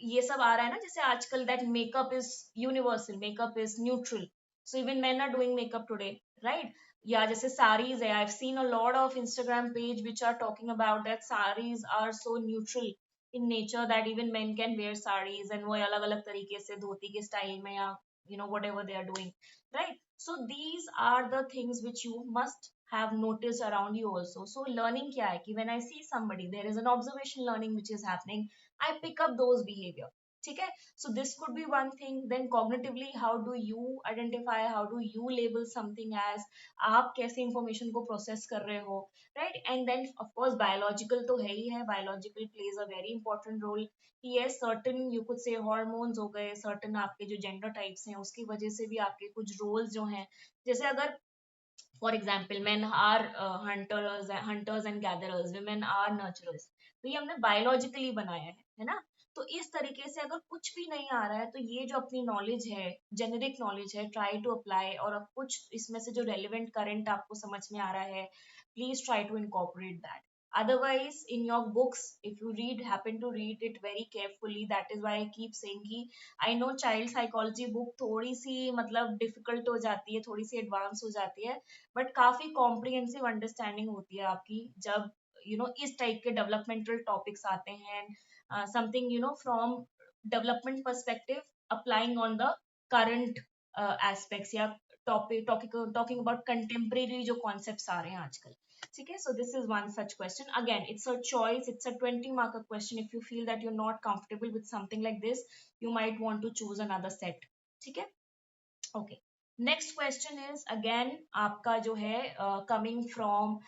ये सब आ रहा है ना, जैसे आजकल that makeup is universal, makeup is neutral, so even men are doing makeup today, right. या जैसे sarees है, I've seen a lot of Instagram page which are talking about that sarees are so neutral in nature that even men can wear sarees, and वो अलग अलग तरीके से धोती के स्टाइल में या you know whatever they are doing, right. So these are the things which you must have noticed around you also. So learning क्या है कि when I see somebody, there is an observation learning which is happening, I pick up those behavior. ठीक है. So this could be one thing. Then cognitively, how do you identify, how do you label something as, आप कैसे information को process कर रहे हो, right. And then of course biological तो है ही है, biological plays a very important role. yes, certain you could say hormones हो गए, certain आपके जो gender types हैं उसकी वजह से भी आपके कुछ roles जो हैं, जैसे अगर for example men are hunters and gatherers, women are nurturers, तो ये हमने बायोलॉजिकली बनाया है ना. तो इस तरीके से अगर कुछ भी नहीं आ रहा है तो ये जो अपनी नॉलेज है, जेनेरिक नॉलेज है, ट्राई टू अप्लाई, और अब कुछ इसमें से जो रेलिवेंट करंट आपको समझ में आ रहा है, please try to incorporate that. otherwise in your books, if you read, happen to read it very carefully. That is why I keep saying कि I know child psychology book थोड़ी सी मतलब डिफिकल्ट हो जाती है, थोड़ी सी एडवांस हो जाती है, बट काफी कॉम्प्रिहेंसिव अंडरस्टैंडिंग होती है आपकी जब यू नो इस टाइप के डेवलपमेंटल टॉपिक्स आते हैं, something you know from development perspective applying on the current aspects, या टॉकिंग अबाउट कंटेम्प्रेरी जो कॉन्सेप्ट्स आ रहे हैं आजकल. ठीक है. So this is one such question. Again it's a choice, it's a 20 marker question. If you feel that you're not comfortable with something like this, you might want to choose another set. ठीक है. Okay, next question is again आपका जो है कमिंग फ्रॉम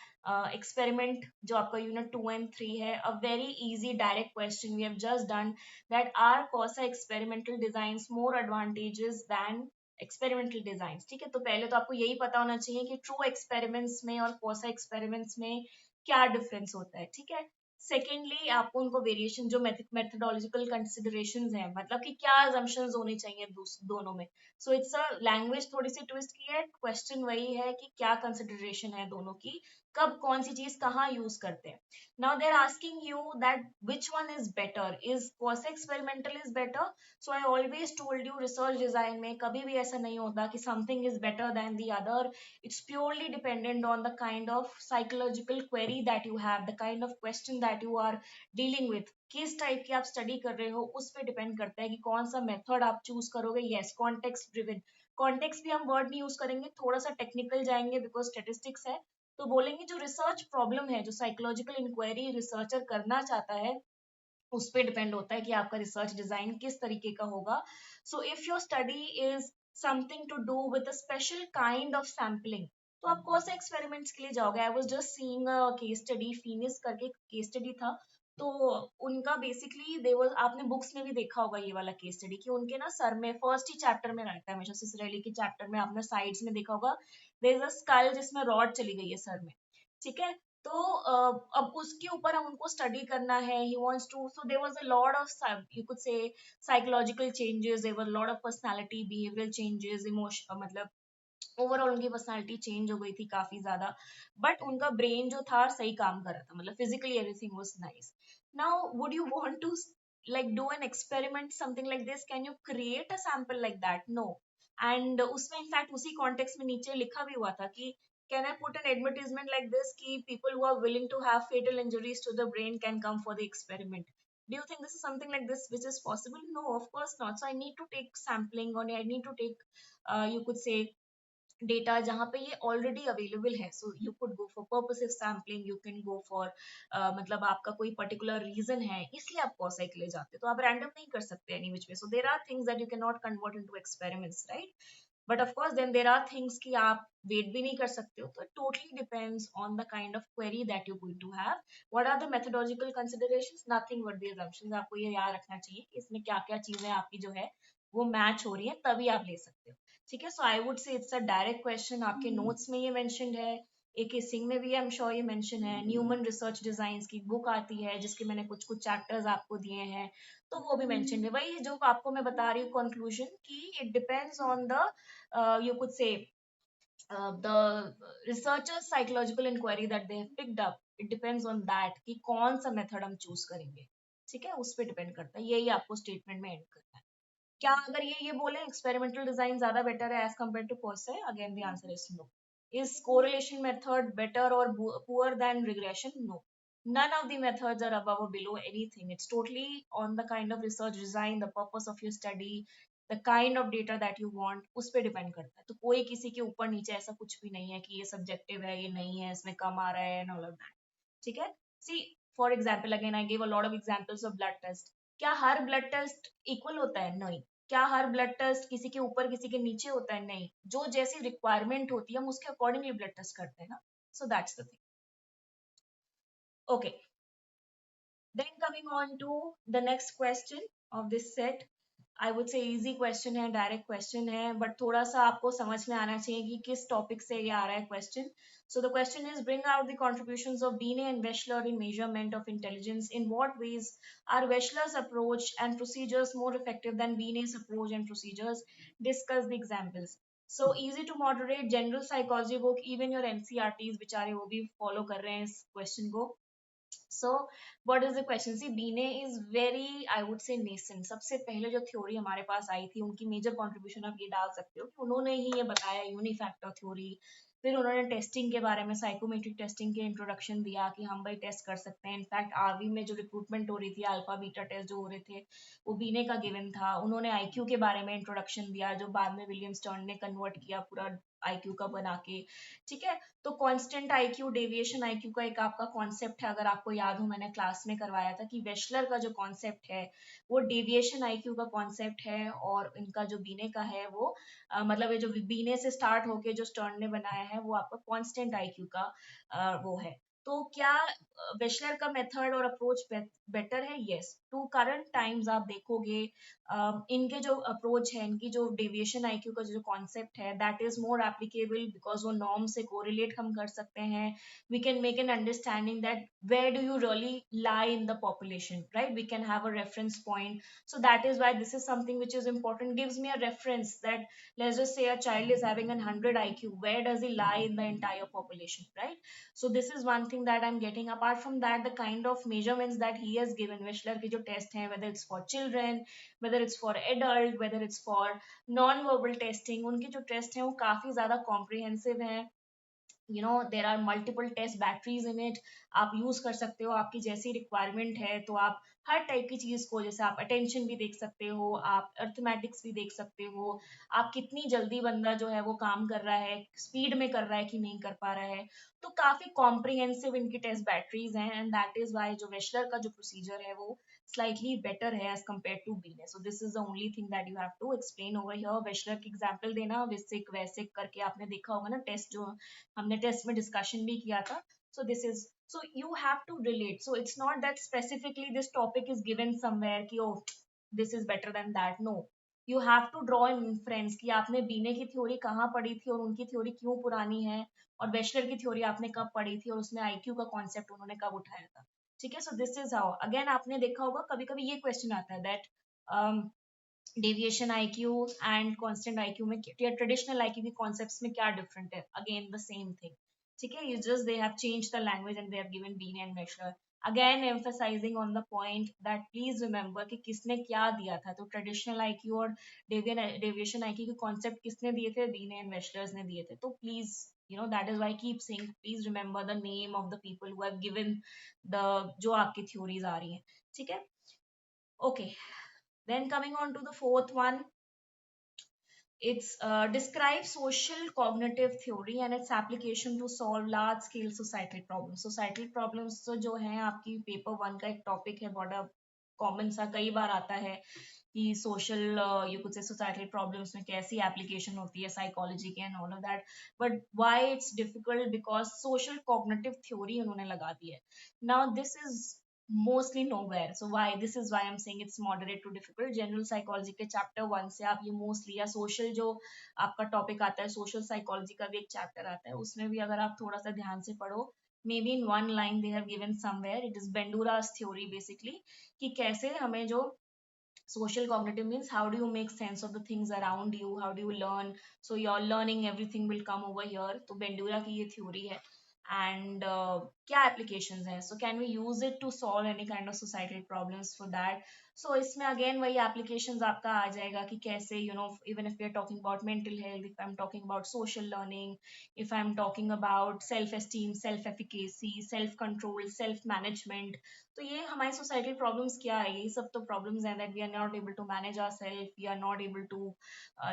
एक्सपेरिमेंट जो आपका यूनिट 2 and 3 है, a very easy direct question we have just done, that are quasi experimental designs more advantages than experimental design. ठीक है, तो पहले तो आपको यही पता होना चाहिए कि ट्रू एक्सपेरिमेंट्स में और कॉसा एक्सपेरिमेंट्स में क्या डिफरेंस होता है। ठीक है, सेकेंडली आपको उनको वेरिएशन जो मेथडोलॉजिकल कंसिडरेशन है, मतलब कि क्या assumptions होनी चाहिए दोनों में। सो इट्स अ लैंग्वेज थोड़ी सी ट्विस्ट की है, क्वेश्चन वही है कि क्या कंसिडरेशन है दोनों की, कब कौन सी चीज कहाँ यूज करते हैं। Now they are asking you that which one is better, is quasi experimental is better. So I always told you research design में कभी भी ऐसा नहीं होता कि something is better than the other. It's purely dependent on the kind of psychological query that you have, the kind of question that you are dealing with, किस टाइप की आप स्टडी कर रहे हो उस पर डिपेंड करता है कि कौन सा मेथड आप चूज करोगे। यस, कॉन्टेक्स्ट ड्रिवन, कॉन्टेक्स्ट भी हम वर्ड नहीं यूज करेंगे, थोड़ा सा टेक्निकल जाएंगे बिकॉज स्टेटिस्टिक्स है, तो बोलेंगे जो रिसर्च प्रॉब्लम है, जो साइकोलॉजिकल इंक्वायरी रिसर्चर करना चाहता है, उस पर डिपेंड होता है कि आपका रिसर्च डिजाइन किस तरीके का होगा। So if your study is something to do with a special kind of sampling, तो आप कौन से एक्सपेरिमेंट्स के लिए जाओगे। I was just seeing a case study, finish करके केस स्टडी था, तो उनका बेसिकली देवर, आपने बुक्स में भी देखा होगा ये वाला केस स्टडी, कि उनके ना सर में फर्स्ट ही चैप्टर में रहता है हमेशा, सिसरेली के चैप्टर में आपने साइड्स में देखा होगा, देयर इज अ स्कल जिसमें रॉड चली गई है सर में। ठीक है, तो अब उसके ऊपर हम उनको स्टडी करना है, he wants to, so there was a lot of you could say psychological changes, there were lot of personality behavioural changes, emotion, मतलब ओवरऑल उनकी पर्सनालिटी चेंज हो गई थी काफी ज्यादा, बट उनका ब्रेन जो था सही काम कर रहा था, मतलब physically everything was nice. Now would you want to like do an experiment something like this, can you create a sample like that? No. And उसमें इनफैक्ट उसी कॉन्टेक्स्ट में नीचे लिखा भी हुआ था कि can I put an advertisement like this कि people who are willing to have fatal injuries to the brain can come for the experiment? Do you think this is something like this which is possible? No, of course not. So I need to take sampling, or I need to take you could say data जहाँ पे ये ऑलरेडी अवेलेबल है। So you could go for purposive sampling, you can go for मतलब आपका कोई पर्टिकुलर रीजन है इसलिए आप कॉसाई के लिए जाते हो, तो आप रैंडम नहीं कर सकते any which way. So there are things that you can not convert into experiments, right? But of course then there are things कि आप वेट भी नहीं कर सकते हो, तो totally depends on the kind of query that you going to have. What are the methodological considerations? Nothing but the assumptions. आपको ये याद रखना चाहिए कि इसमें क्या क्या चीजें आपकी जो है वो मैच हो रही है, तभी आप ले सकते हो। ठीक है, so I would say it's a direct question, आपके नोट्स में ये मेंशनड है, एक सिंग में भी आई एम श्योर ये मेंशन है, न्यूमन रिसर्च डिजाइंस की बुक आती है जिसके मैंने कुछ कुछ चैप्टर्स आपको दिए हैं, तो वो भी मेंशन है। वही जो आपको मैं बता रही हूँ कंक्लूजन, कि it depends on the you could say the researchers psychological inquiry that they have picked up, it depends on that कि कौन सा मेथड हम चूज करेंगे। ठीक है, उस पर डिपेंड करता है, यही आपको स्टेटमेंट में एंड करना है। क्या अगर ये बोले एक्सपेरिमेंटल डिजाइन ज्यादा बेटर है as compared to quasi, again the answer is no. Is correlation method better और poor than regression? No, none of the methods are above or below anything. It's totally on the kind of research design, the purpose of your study, the kind of data that you want, उस पर डिपेंड करता है। तो कोई किसी के ऊपर नीचे ऐसा कुछ भी नहीं है कि ये सब्जेक्टिव है, ये नहीं है, इसमें कम आ रहा है एंड ऑल ऑफ दैट। ठीक है, see for example again I give a lot of examples of blood test. क्या हर ब्लड टेस्ट इक्वल होता है? नहीं। क्या हर ब्लड टेस्ट किसी के ऊपर किसी के नीचे होता है? नहीं। जो जैसी रिक्वायरमेंट होती है हम उसके अकॉर्डिंगली ब्लड टेस्ट करते हैं ना। सो that's the thing. Okay, then coming on to the next question of this set, I would say easy question है, direct question है, but थोड़ा सा आपको समझ में आना चाहिए कि किस टॉपिक से ये आ रहा है question. So the question is, bring out the contributions of Binet and Wechsler in measurement of intelligence. In what ways are Wechsler's approach and procedures more effective than Binet's approach and procedures? Discuss the examples. So easy to moderate, general psychology book, even your NCRTs बेचारे वो भी follow कर रहे हैं इस question को। So what is the question? See Binet is very I would say nascent. सबसे पहले जो थ्योरी हमारे पास आई थी, उनकी मेजर कंट्रीब्यूशन आप ये डाल सकते हो कि उन्होंने ही ये बताया यूनिफैक्टर थ्योरी। फिर उन्होंने टेस्टिंग के बारे में, साइकोमेट्रिक टेस्टिंग के इंट्रोडक्शन दिया कि हम भाई टेस्ट कर सकते हैं। इनफैक्ट आरवी में जो रिक्रूटमेंट हो रही थी, अल्फा बीटा टेस्ट जो हो रहे थे, वो बीने का गिवन था। उन्होंने आईक्यू के बारे में इंट्रोडक्शन दिया, जो बाद में विलियम स्टर्न ने कन्वर्ट किया पूरा आईक्यू का बना के, ठीक है। तो कांस्टेंट आईक्यू, डेविएशन आईक्यू का एक आपका कॉन्सेप्ट है, अगर आपको याद हो मैंने क्लास में करवाया था कि वेशलर का जो कॉन्सेप्ट है वो डेविएशन आईक्यू का कॉन्सेप्ट है, और इनका जो बीने का है वो मतलब ये जो बीने से स्टार्ट होके जो स्टर्न ने बनाया है वो आपका कांस्टेंट आईक्यू का वो है। तो क्या वेशलर का मेथड और अप्रोच बेटर है? यस, टू करंट टाइम्स आप देखोगे इनके जो अप्रोच है, इनकी जो डेविएशन आईक्यू का जो कॉन्सेप्ट है that is more applicable, because वो नॉर्म से कोरिलेट हम कर सकते हैं। We can make an understanding that where do you really lie in the population, right? We can have a reference point. So that is why this is something which is important, gives me a reference that let's just say a child is having an 100 IQ, where does he lie in the entire population, right? So this is one thing that I'm getting. Apart from that, the kind of measurements that he has given, Wechsler के जो test हैं, whether it's for children, whether it's for adult, whether it's for non-verbal testing, उनके जो test हैं वो काफी ज़्यादा comprehensive हैं. There are multiple test batteries in it. आप यूज कर सकते हो, आपकी जैसी रिक्वायरमेंट है तो आप हर टाइप की चीज को, जैसे आप अटेंशन भी देख सकते हो, आप अर्थमेटिक्स भी देख सकते हो, आप कितनी जल्दी बंदा जो है वो काम कर रहा है, स्पीड में कर रहा है कि नहीं कर पा रहा है. तो काफी कॉम्प्रिहेंसिव इनकी टेस्ट बैटरीज हैं, एंड दैट इज वाई जो वेशलर का जो प्रोसीजर है वो slightly better है as compared to BNS. So this is the only thing that you have to explain over here. वेशलर की एग्जाम्पल देना, विसिक वैसिक करके आपने देखा होगा ना टेस्ट, जो हमने टेस्ट में डिस्कशन भी किया था. So this is, so you have to relate. So it's not that specifically this topic is given somewhere कि oh this is better than that. No, you have to draw an inference कि आपने बीने की थ्योरी कहाँ पढ़ी थी और उनकी थ्योरी क्यों पुरानी है, और वेशलर की थ्योरी आपने कब पढ़ी थी और उसमें आईक्यू का कॉन्सेप्ट उन्होंने कब उठाया था. ठीक है. So this is how, again आपने देखा होगा कभी कभी ये क्वेश्चन आता है that deviation IQ and constant IQ में या ट्रेडिशनल आईक्यू के कॉन्सेप्ट्स में क्या डिफरेंट है. Again the same thing. ठीक है. You just they have change the language and they have given been and measure. Again emphasizing on the point that please remember कि किसने क्या दिया था. तो ट्रेडिशनल आईक्यू और डेविएशन आईक्यू के कॉन्सेप्ट किसने दिए थे? बीन एंड मेशलर्स ने दिए थे. तो please, that is why I keep saying please remember the name of the people who have given the जो आपकी theories आ रही हैं. ठीक है. Okay. Then coming on to the fourth one, it's describe social cognitive theory and its application to solve large scale societal problems. Societal problems तो जो हैं आपकी पेपर वन का एक टॉपिक है, बड़ा कॉमन सा, कई बार आता है कि सोशल यू कुछ से सोसाइटल प्रॉब्लम्स में कैसी एप्लीकेशन होती है साइकोलॉजी के and all of that. But why it's difficult? Because social cognitive theory उन्होंने लगा दी है. Now this is mostly nowhere. So why, this is why I'm saying it's moderate to difficult. General psychology के chapter 1 से आप ये mostly, या social जो आपका topic आता है, social psychology का भी एक chapter आता है, उसमें भी अगर आप थोड़ा सा ध्यान से पढ़ो, maybe in one line they have given somewhere, it is Bandura's theory basically, कि कैसे हमें जो social cognitive means how do you make sense of the things around you, how do you learn, so your learning everything will come over here. तो बेंडूरा की ये थ्योरी है. एंड क्या एप्लीकेशंस हैं? So can we use it to solve any kind of societal problems for that. So इसमें अगेन वही एप्लीकेशंस आपका आ जाएगा कि कैसे even if we are talking about mental health, if I am talking about social learning, if I'm talking about self esteem, self efficacy, self control, self management. तो ये हमारी सोसाइटल प्रॉब्लम्स क्या है? ये सब तो प्रॉब्लम्स हैं that we are not able to manage our self, we are not able to,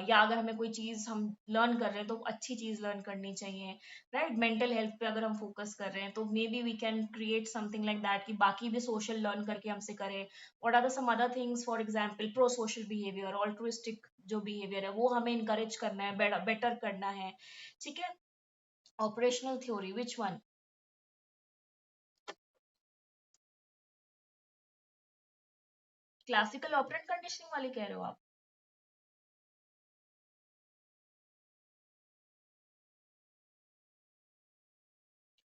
या अगर हमें कोई चीज हम लर्न कर रहे हैं तो अच्छी चीज लर्न करनी चाहिए, राइट? मेंटल हेल्थ पे अगर हम फोकस कर रहे हैं तो maybe we can create something like that कि बाकी भी सोशल लर्न करके हमसे करें. What are the some other things? For example prosocial behaviour, altruistic जो बिहेवियर है वो हमें इनकरेज करना है, बेटर करना है. ठीक है. Operational theory, which one? Classical operant conditioning वाली कह रहे हो आप?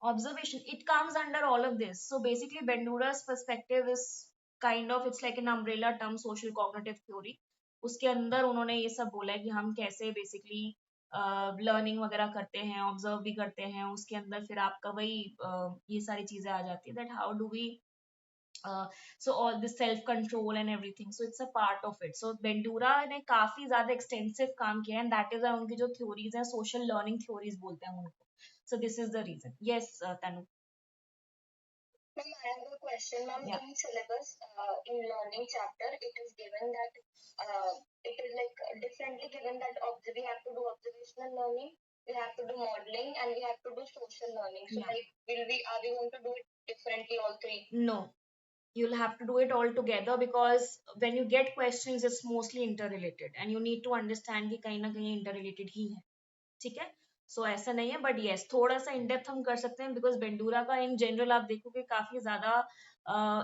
Observation, it comes under all of this. So basically Bandura's perspective is kind of, it's like an umbrella term, social cognitive theory. उसके अंदर उन्होंने ये सब बोला है कि हम कैसे बेसिकली लर्निंग वगैरह करते हैं, ऑब्जर्व भी करते हैं. उसके अंदर फिर आपका वही ये सारी चीजें आ जाती है, that how do we, so all this self control and everything, so it's a part of it. So Bandura ने काफी ज्यादा एक्सटेंसिव काम किया है, एंड दैट इज उनकी जो थ्योरीज हैं सोशल लर्निंग थ्योरीज बोलते हैं उनको. So this is the reason. Yes, Tanu. Ma'am, I have a question. Ma'am, Yeah. in syllabus, in learning chapter, it is given that it is like differently given that we have to do observational learning. we have to do modeling, and we have to do social learning. So Yeah. like, are we going to do it differently, all three? No, you'll have to do it all together, because when you get questions it's mostly interrelated and you need to understand कि कहीं ना कहीं interrelated ही है. ठीक है. सो ऐसा नहीं है, बट यस थोड़ा सा इन डेप्थ हम कर सकते हैं, बिकॉज बेंडूरा का इन जनरल आप देखोगे काफी ज्यादा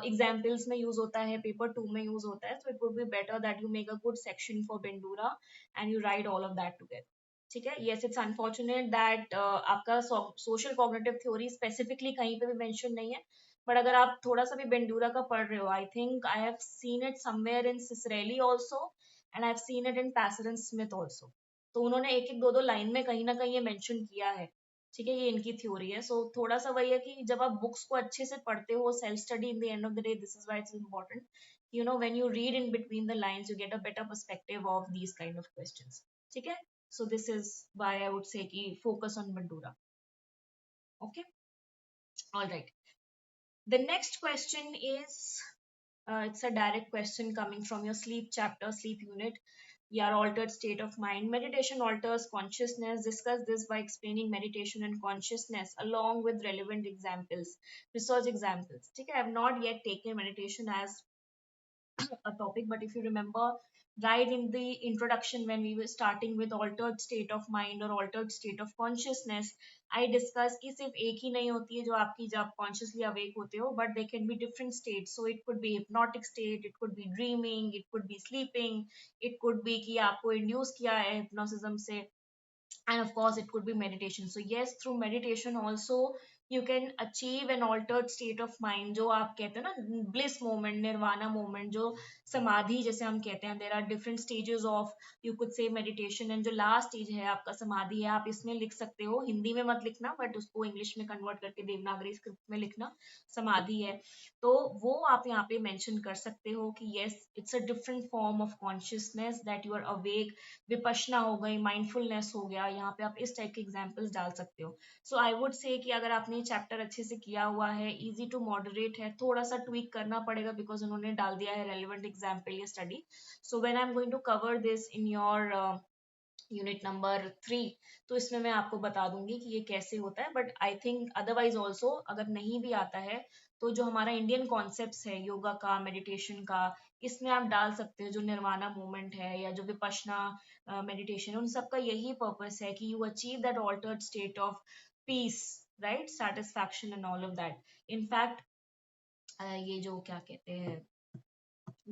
एग्जाम्पल्स में यूज होता है, पेपर 2 में यूज होता है. So it would be better that you make a good section for Bandura and you write all of that together. ठीक है. यस इट्स अनफॉर्चुनेट दैट आपका सोशल कॉग्निटिव थ्योरी स्पेसिफिकली कहीं पे भी मेंशन नहीं है, बट अगर आप थोड़ा सा भी बेंडूरा का पढ़ रहे हो, I think I have seen it somewhere in Ciccarelli also, and I have seen it in Passer and Smith also. तो उन्होंने एक एक दो दो लाइन में कहीं ना कहीं ये मेंशन किया है. ठीक है. ये इनकी थ्योरी है. सो थोड़ा सा वही है कि जब आप बुक्स को अच्छे से पढ़ते हो, self study in the end of the day, this is why it's important, you know, when you read in between the lines you get a better perspective of these kind of questions. ठीक है. So this is why I would say कि focus on Bandura. Okay. All right. The next question is, it's a direct question coming from your sleep chapter, sleep unit. Your altered state of mind. Meditation alters consciousness. Discuss this by explaining meditation and consciousness along with relevant examples, research examples. Okay, I have not yet taken meditation as a topic, but if you remember, right in the introduction when we were starting with altered state of mind or altered state of consciousness, I discussed कि सिर्फ एक ही नहीं होती है जो आपकी जब consciously awake होते हो, but they can be different states. So it could be hypnotic state, it could be dreaming, it could be sleeping, it could be कि आपको induce किया है hypnotism से, and of course it could be meditation. So yes, through meditation also you can achieve an altered state of mind, जो आप कहते हैं ना bliss moment, nirvana moment, जो समाधि जैसे हम कहते हैं. There are different stages of, you could say, meditation, and जो last stage है आपका समाधि है. आप इसमें लिख सकते हो, हिंदी में मत लिखना, बट उसको इंग्लिश में कन्वर्ट करके देवनागरी स्क्रिप्ट में लिखना समाधि है. तो वो आप यहाँ पे मेंशन कर सकते हो कि yes, it's a different form of consciousness that you are awake. Vipassana हो गई, माइंडफुलनेस हो गया, यहाँ पे आप इस टाइप के एग्जांपल्स डाल सकते हो. सो आई वुड से कि अगर आपने ये चैप्टर अच्छे से किया हुआ है, इजी टू मॉडरेट है, थोड़ा सा ट्वीक करना पड़ेगा बिकॉज उन्होंने डाल दिया है रेलिवेंट एग्जाम्पल या study. So when I am going to cover this in your unit number 3, तो इसमें मैं आपको बता दूंगी कि ये कैसे होता है. But I think otherwise also अगर नहीं भी आता है, तो जो हमारा इंडियन कॉन्सेप्ट है योगा का, मेडिटेशन का, इसमें आप डाल सकते हो. जो निर्वाणा मूवमेंट है या जो विपशना मेडिटेशन, उन सबका यही पर्पस है कि you achieve that altered state of peace, right, satisfaction and all of that. In fact ये जो क्या कहते हैं,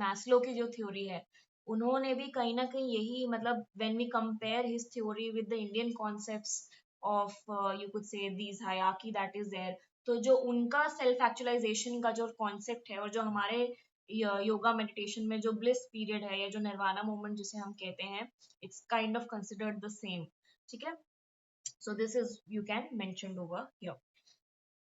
मैस्लो की जो थ्योरी है, उन्होंने भी कहीं ना कहीं यही, मतलब when we compare his theory with the Indian concepts of, you could say, these hierarchy that is there, तो जो उनका सेल्फ एक्चुअलाइजेशन का जो कॉन्सेप्ट है और जो हमारे योगा मेडिटेशन में जो ब्लिस पीरियड है या जो निर्वाणा मोमेंट जिसे हम कहते हैं, it's kind of considered the same. ठीक है. So this is, you can mentioned over here.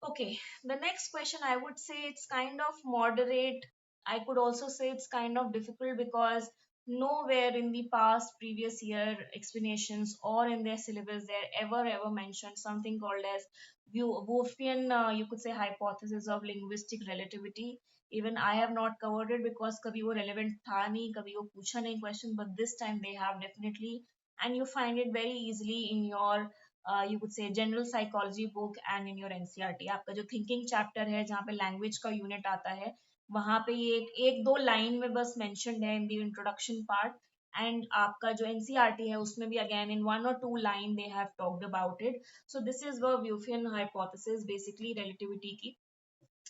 Okay, the next question, I would say it's kind of moderate. I could also say it's kind of difficult because nowhere in the past previous year explanations or in their syllabus they ever mentioned something called as Wolffian, you could say, hypothesis of linguistic relativity. Even I have not covered it because कभी वो relevant था नहीं, कभी वो पूछा नहीं question, but this time they have definitely, and you find it very easily in your you could से general psychology book and in your NCERT. आपका जो थिंकिंग चैप्टर है जहाँ पे लैंग्वेज का यूनिट आता है, वहां पे ये एक दो लाइन में बस मेंशन्ड है in the introduction part. And आपका जो एनसीईआरटी है उसमें भी again in 1 or 2 line they have talked about it. So this is व व्यूफियन हाइपोथेसिस, बेसिकली रिलेटिविटी की.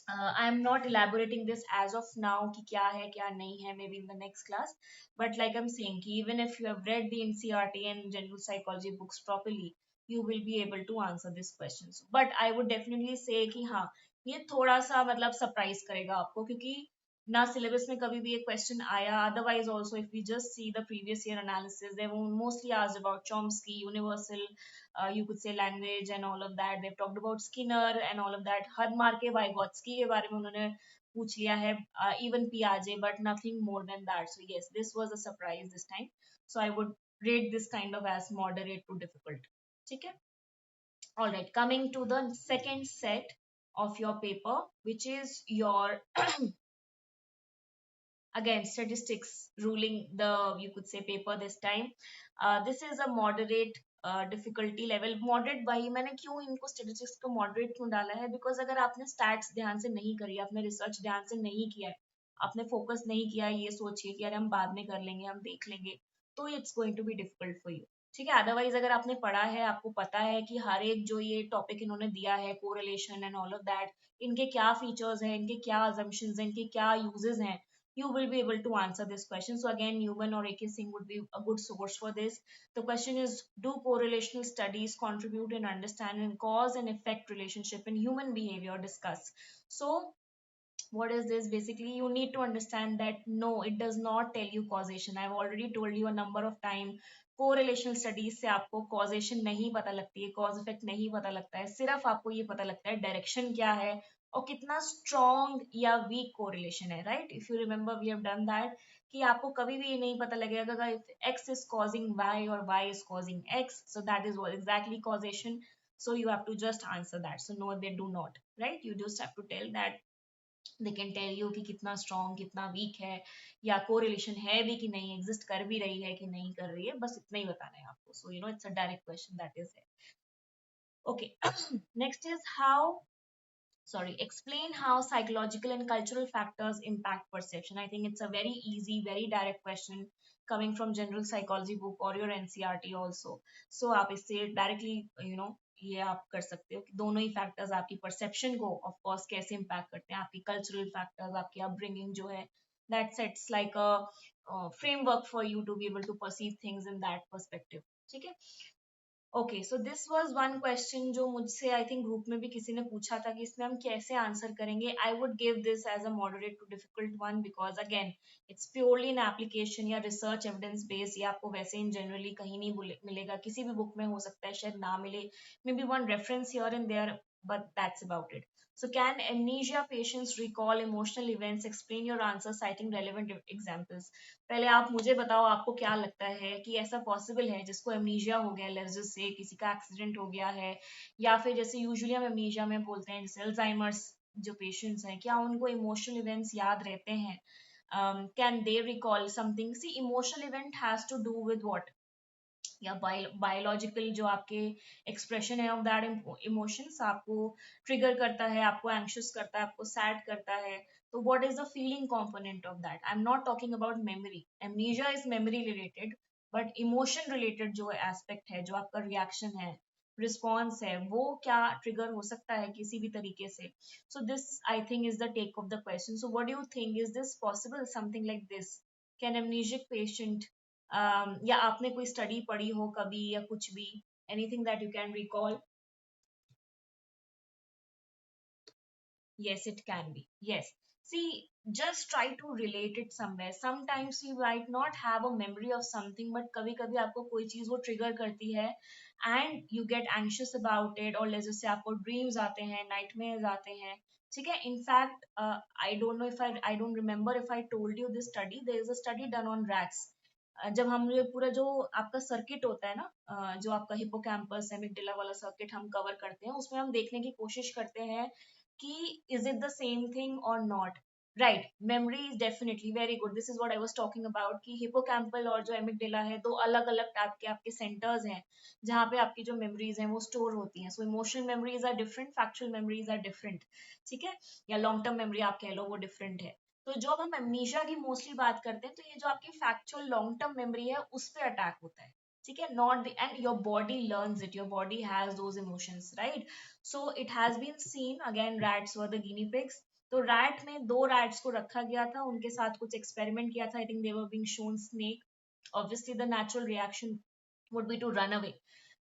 I am not elaborating this as of now कि क्या है क्या नहीं है, maybe in the next class, but like I'm saying कि even if you have read the NCERT and general psychology books properly, you will be able to answer these questions. But I would definitely say कि हाँ, ये थोड़ा सा मतलब सरप्राइज करेगा आपको, क्योंकि ना सिलेबस में कभी भी ये क्वेश्चन आया. Otherwise also if we just see the previous year analysis, they were mostly asked about Chomsky, universal, you could say, language and all of that. They've talked about Skinner and all of that. Hardmark, Vygotsky के बारे में उन्होंने पूछ लिया है, even Piaget, but nothing more than that. So yes, this was a surprise this time. So I would rate this kind of as moderate to difficult. ठीक है. All right, coming to the second set of your paper, which is your again statistics ruling the, you could say, paper this time. This is a moderate difficulty level moderate. भाई मैंने क्यों इनको स्टेटिस्टिक्स को मॉडरेट क्यों डाला है, बिकॉज अगर आपने स्टैट्स ध्यान से नहीं करी, आपने रिसर्च ध्यान से नहीं किया है, आपने फोकस नहीं किया ये सोचिए कि अरे हम बाद में कर लेंगे, हम देख लेंगे, तो it's going to be difficult for you. ठीक है, अदरवाइज अगर आपने पढ़ा है, आपको पता है कि हर एक जो ये टॉपिक इन्होंने दिया है, correlation and all of that, इनके क्या फीचर्स हैं, इनके क्या assumptions हैं, इनके क्या यूजेस हैं, you will be able to answer this question. So again, Newman or AK Singh would be a good source for this. The question is, do correlational studies contribute in understanding cause and effect relationship in human behavior? Discuss. So what is this? Basically, you need to understand that no, it does not tell you causation. I've already told you a number of time, correlational studies से आपको कॉजेशन नहीं पता लगती है, कॉज इफेक्ट नहीं पता लगता है, सिर्फ आपको ये पता लगता है डायरेक्शन क्या है और कितना स्ट्रॉन्ग या वीक कोरिलेशन है, right? If you remember we have done that कि आपको कभी भी ये नहीं पता लगेगा कि x is causing y और y is causing x, so that is what exactly causation. So you have to just answer that. So no, they do not, right? You just have to tell that, they can tell you कि कितना स्ट्रॉन्ग कितना वीक है, या कोरिलेशन है भी कि नहीं, एग्जिस्ट कर भी रही है कि नहीं कर रही है, बस इतना ही बताना है आपको. So you know it's a direct question that is है. Okay, next is how, sorry, explain how psychological and cultural factors impact perception. I think it's a very easy, very direct question coming from general psychology book or your NCRT also. So आप इससे directly ये आप कर सकते हो कि दोनों ही फैक्टर्स आपकी परसेप्शन को ऑफ कोर्स कैसे इम्पैक्ट करते हैं. आपकी कल्चरल फैक्टर्स, आपकी अपब्रिंगिंग जो है, that sets like a framework for you to be able to perceive things in that perspective. ठीक है. Okay, so this was one question जो मुझसे आई थिंक ग्रुप में भी किसी ने पूछा था कि इसमें हम कैसे आंसर करेंगे. I would give this as a moderate to difficult one, because again it's purely in application या रिसर्च एविडेंस बेस्ड. ये आपको वैसे इन जनरली कहीं नहीं मिलेगा, किसी भी बुक में हो सकता है, शायद ना मिले, maybe one reference here and there, but that's about it. So can amnesia patients recall emotional events? Explain your answer citing relevant examples. पहले आप मुझे बताओ, आपको क्या लगता है कि ऐसा पॉसिबल है जिसको एमनीजिया हो गया एलर्जिस से, किसी का एक्सीडेंट हो गया है, या फिर जैसे यूजुअली हम एमनीजिया में बोलते हैं जैसे अल्जाइमर्स जो पेशेंट्स हैं, क्या उनको इमोशनल इवेंट्स याद रहते हैं? Can they recall something? See, emotional event has to do with what, या बायोलॉजिकल जो आपके एक्सप्रेशन है ऑफ दैट इमोशंस आपको ट्रिगर करता है, आपको एंशियस करता है, आपको सैड करता है. तो what is the feeling component of that? I am not talking about memory. Amnesia is memory related, but emotion related जो एस्पेक्ट है, जो आपका रिएक्शन है, रिस्पॉन्स है, वो क्या ट्रिगर हो सकता है किसी भी तरीके से. So this I think is the take of the question. So what do you think, is this possible, something like this? Can amnesic patient, या आपने कोई स्टडी पढ़ी हो कभी या कुछ भी, anything that you can recall? Yes, it can be. Yes. See, just try to relate it somewhere. Sometimes you might not have a memory of something, but कभी कभी आपको कोई चीज वो ट्रिगर करती है and you get anxious about it, और जैसे आपको ड्रीम्स आते हैं, नाइटमेयर्स आते हैं. ठीक है. In fact I don't know if I don't remember if I told you this study. There is a study done on rats. जब हम ये पूरा जो आपका सर्किट होता है ना, जो आपका हिपोकैम्पस एमिगडाला वाला सर्किट हम कवर करते हैं, उसमें हम देखने की कोशिश करते हैं कि is it the same thing or not. Right, memory is definitely very good. This is what I was talking about कि हिपोकैम्पल और जो एमिगडाला है, दो अलग अलग टाइप के आपके सेंटर्स हैं जहाँ पे आपकी जो मेमोरीज हैं वो स्टोर होती हैं. So emotional memories are different, factual memories are different. ठीक है. या लॉन्ग टर्म मेमोरी आप कह लो, वो डिफरेंट है. तो जब हम एमनीशिया की मोस्टली बात करते हैं, तो ये जो आपकी फैक्चुअल लॉन्ग टर्म मेमोरी है उस पर अटैक होता है. ठीक है. Not the, and your body learns it, your body has those emotions, right? So it has been seen, again rats were the guinea pigs. तो रैट में दो रैट्स को रखा गया था, उनके साथ कुछ एक्सपेरिमेंट किया था. I think they were being shown snake. Obviously the natural reaction would be to run away.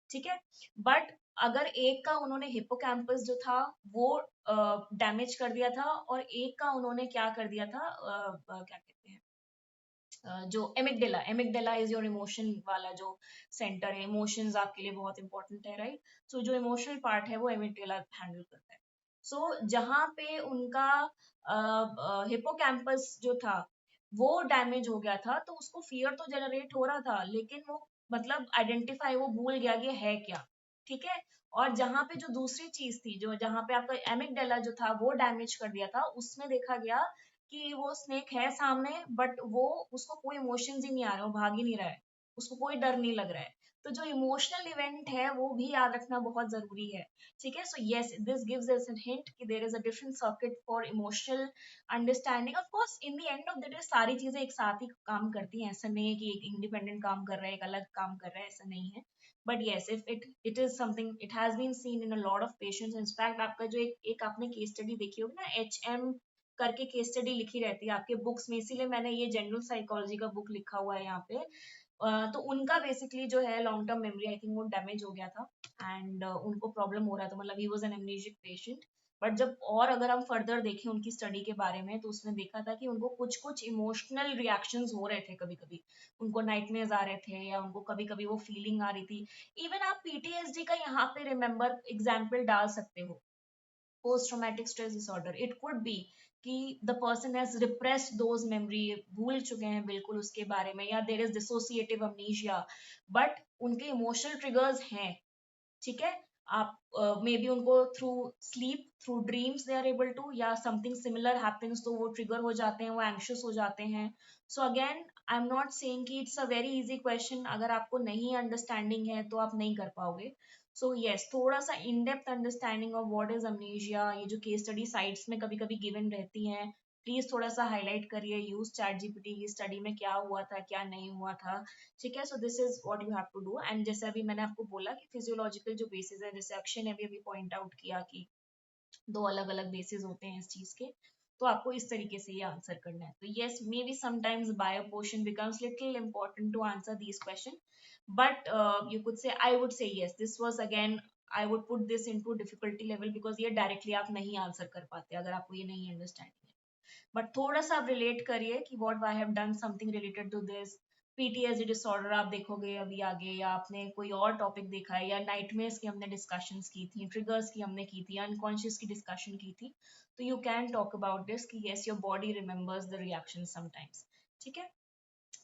ठीक है. बट अगर एक का उन्होंने हिपोकैम्पस जो था वो डैमेज कर दिया था, और एक का उन्होंने क्या कर दिया था, क्या कहते हैं, जो amygdala, amygdala is your emotion वाला जो सेंटर है, इमोशंस आपके लिए बहुत इंपॉर्टेंट है, राइट? सो जो इमोशनल पार्ट है वो एमिगडाला हैंडल करता है. सो जहां पे उनका हिपोकैम्पस जो था वो डैमेज हो गया था, तो उसको फियर तो जनरेट हो रहा था, लेकिन वो मतलब आइडेंटिफाई वो भूल गया कि है क्या. ठीक है. और जहां पे जो दूसरी चीज थी, जो जहां पे आपका एमिगडाला जो था वो डैमेज कर दिया था, उसमें देखा गया कि वो स्नेक है सामने, बट वो उसको कोई इमोशंस ही नहीं आ रहे, वो भाग ही नहीं रहा है, उसको कोई डर नहीं लग रहा है. तो जो इमोशनल इवेंट है वो भी याद रखना बहुत जरूरी है, ठीक है। So yes, this gives us an hint कि there is a different circuit for emotional understanding. Of course in the end of the day सारी चीजें एक साथ ही काम करती हैं, ऐसा नहीं है कि एक इंडिपेंडेंट काम कर रहा है एक अलग काम कर रहा है, ऐसा नहीं है। But yes, if it is something, it has been seen in a lot of patients. In fact, आपका जो एक आपने केस स्टडी देखी होगी ना, HM करके केस स्टडी लिखी रहती है आपके बुक्स में, इसीलिए मैंने ये जनरल साइकोलॉजी का बुक लिखा हुआ है यहाँ पे। तो उनका बेसिकली जो है long term memory I think वो डैमेज हो गया था, एंड उनको प्रॉब्लम हो रहा था, मतलब ही was an amnesic patient. But जब और अगर हम फर्दर देखें उनकी स्टडी के बारे में, तो उसमें देखा था कि उनको कुछ कुछ इमोशनल रिएक्शंस हो रहे थे कभी कभी, उनको नाइटमेयर्स आ रहे थे, या उनको कभी कभी वो फीलिंग आ रही थी। इवन आप पीटीएसडी का यहाँ पे रिमेम्बर एग्जाम्पल डाल सकते हो, post traumatic stress disorder. It could be कि the person has repressed those memory, भूल चुके हैं बिल्कुल उसके बारे में, या there is dissociative amnesia, but उनके इमोशनल ट्रिगर्स हैं, ठीक है। आप मे बी उनको through sleep, through dreams they are able to, या समथिंग सिमिलर हैपेंस तो वो ट्रिगर हो जाते हैं, वो एंग्शियस हो जाते हैं। So again I am not saying कि it's a very easy question, अगर आपको नहीं अंडरस्टैंडिंग है तो आप नहीं कर पाओगे। सो यस, थोड़ा सा in depth understanding of what is अमनीशिया, ये जो केस स्टडी साइट्स में कभी कभी गिवन रहती हैं, प्लीज थोड़ा सा हाईलाइट करिए, यूज चैट जीपीटी की स्टडी में क्या हुआ था क्या नहीं हुआ था, ठीक है। So this is what you have to do. And जैसे अभी मैंने आपको बोला कि फिजियोलॉजिकल जो बेसिस है, जैसे अक्षय ने भी अभी पॉइंट आउट किया कि दो अलग अलग बेसिस होते हैं इस चीज के, तो आपको इस तरीके से ये आंसर करना है। तो yes, may be sometimes bio portion becomes little important to answer these question, but you could say, I would say yes, this was again, I would put this into difficulty level because ये डायरेक्टली आप नहीं आंसर कर पाते अगर आपको ये नहीं अंडरस्टैंडिंग है। बट थोड़ा सा आप रिलेट करिए कि what I have done something related to this. PTSD disorder आप देखोगे अभी आगे, या आपने कोई और टॉपिक देखा है, या नाइटमेयर्स की हमने डिस्कशंस की थी, ट्रिगर्स की हमने की थी, अनकॉन्शियस की डिस्कशन की थी, तो you can talk about this कि yes, your body remembers the reaction sometimes, ठीक है।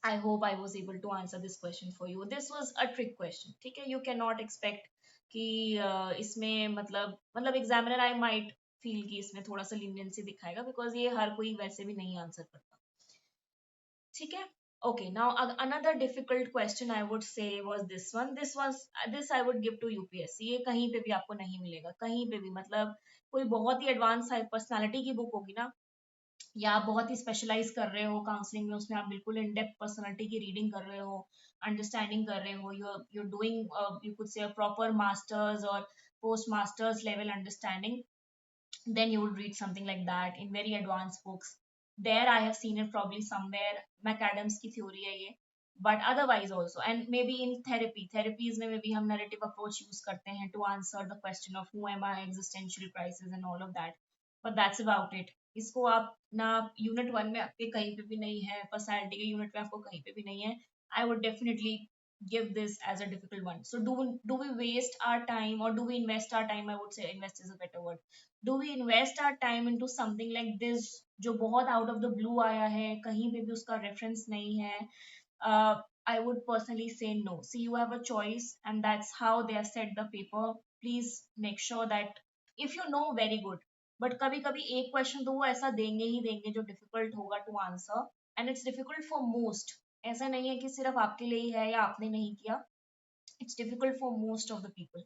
I hope I was able to answer this question for you. This was a trick question, ठीक है। You cannot expect कि इसमें मतलब एग्जामिनर आई माइट फील कि इसमें थोड़ा सा लीनियंसी दिखाएगा, बिकॉज ये हर कोई वैसे भी नहीं आंसर करता, ठीक है। Okay, now another difficult question I would say was this one. This I would give to UPSC. ये कहीं पे भी आपको नहीं मिलेगा, कहीं पे भी, मतलब कोई बहुत ही एडवांस पर्सनालिटी की बुक होगी ना, या आप बहुत ही स्पेशलाइज कर रहे हो काउंसलिंग में, उसमें आप बिल्कुल इन डेप्थ पर्सनालिटी की रीडिंग कर रहे हो, अंडरस्टैंडिंग कर रहे हो, you doing you could say proper masters और post masters level understanding, then you would read something like that in very advanced books. There I have seen it probably somewhere. McAdams की theory है ये. But otherwise also, and maybe in therapies में maybe हम narrative approach use करते हैं to answer the question of who am I, existential crisis and all of that. But that's about it. इसको आप ना यूनिट 1 में आपके कहीं पे भी नहीं है, पर्सनैलिटी के यूनिट में आपको कहीं पे भी नहीं है. I would definitely give this as a difficult one. So do we waste our time, or do we invest our time? I would say invest is a better word. Do we invest our time into something like this जो बहुत out of the blue आया है, कहीं पे भी उसका reference नहीं है? I would personally say no. See, you have a choice, and that's how they have set the paper. Please make sure that if you know, very good. But कभी कभी एक क्वेश्चन तो वो ऐसा देंगे ही देंगे जो डिफिकल्ट होगा to answer, and it's difficult for most. ऐसा नहीं है कि सिर्फ आपके लिए ही है या आपने नहीं किया, it's difficult for most of the people,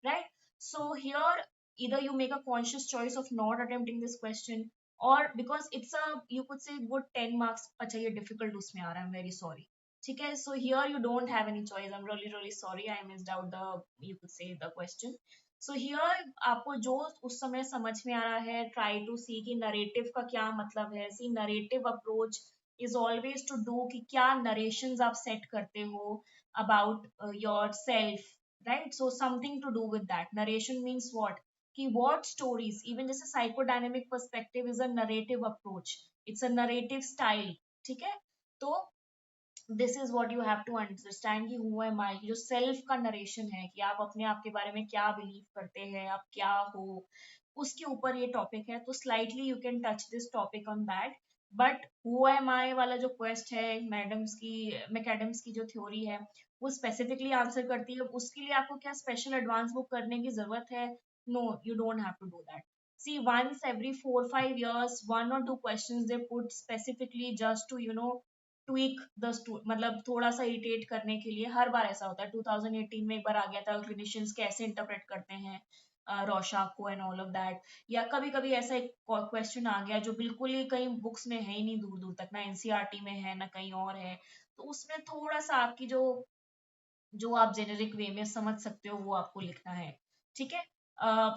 right? So here, either you make a conscious choice of not attempting this question, or because it's a, you could say, good 10 marks, अच्छा ये difficult उसमें आ रहा है, I'm very sorry, ठीक है। So here you don't have any choice. I'm really really sorry, I missed out the, you could say, the question. So here आपको जो उस समय समझ में आ रहा है, try to see कि narrative का क्या मतलब है। See, narrative approach is always to do कि क्या narrations आप set करते हो about yourself, right? So something to do with that. Narration means what? कि what stories, even just a psychodynamic perspective is a narrative approach, it's a narrative style, ठीक है। तो this is what you have to understand कि हु एम आई, जो सेल्फ का नरेशन है कि आप अपने आप के बारे में क्या बिलीव करते हैं, आप क्या हो, उसके ऊपर ये टॉपिक है। तो slightly you can touch this topic on that. But who am I वाला जो क्वेश्चन है, मैकएडम्स की जो थ्योरी है, वो स्पेसिफिकली आंसर करती है। उसके लिए आपको क्या स्पेशल एडवांस बुक करने की जरूरत है? No, you don't have to do that. See, once every 4 5 years, 1 or 2 questions they put specifically just to, tweak the मतलब थोड़ा सा इरिटेट करने के लिए। हर बार ऐसा होता है, 2018 में एक बार आ गया था, क्लिनिशियंस कैसे इंटरप्रेट करते हैं रोशाक को एंड ऑल ऑफ दैट। या कभी कभी ऐसा एक क्वेश्चन आ गया जो बिल्कुल ही कहीं बुक्स में है ही नहीं, दूर दूर तक ना एनसीईआरटी में है ना कहीं और है, तो उसमें थोड़ा सा आपकी जो आप जेनेरिक वे में समझ सकते हो वो आपको लिखना है, ठीक है।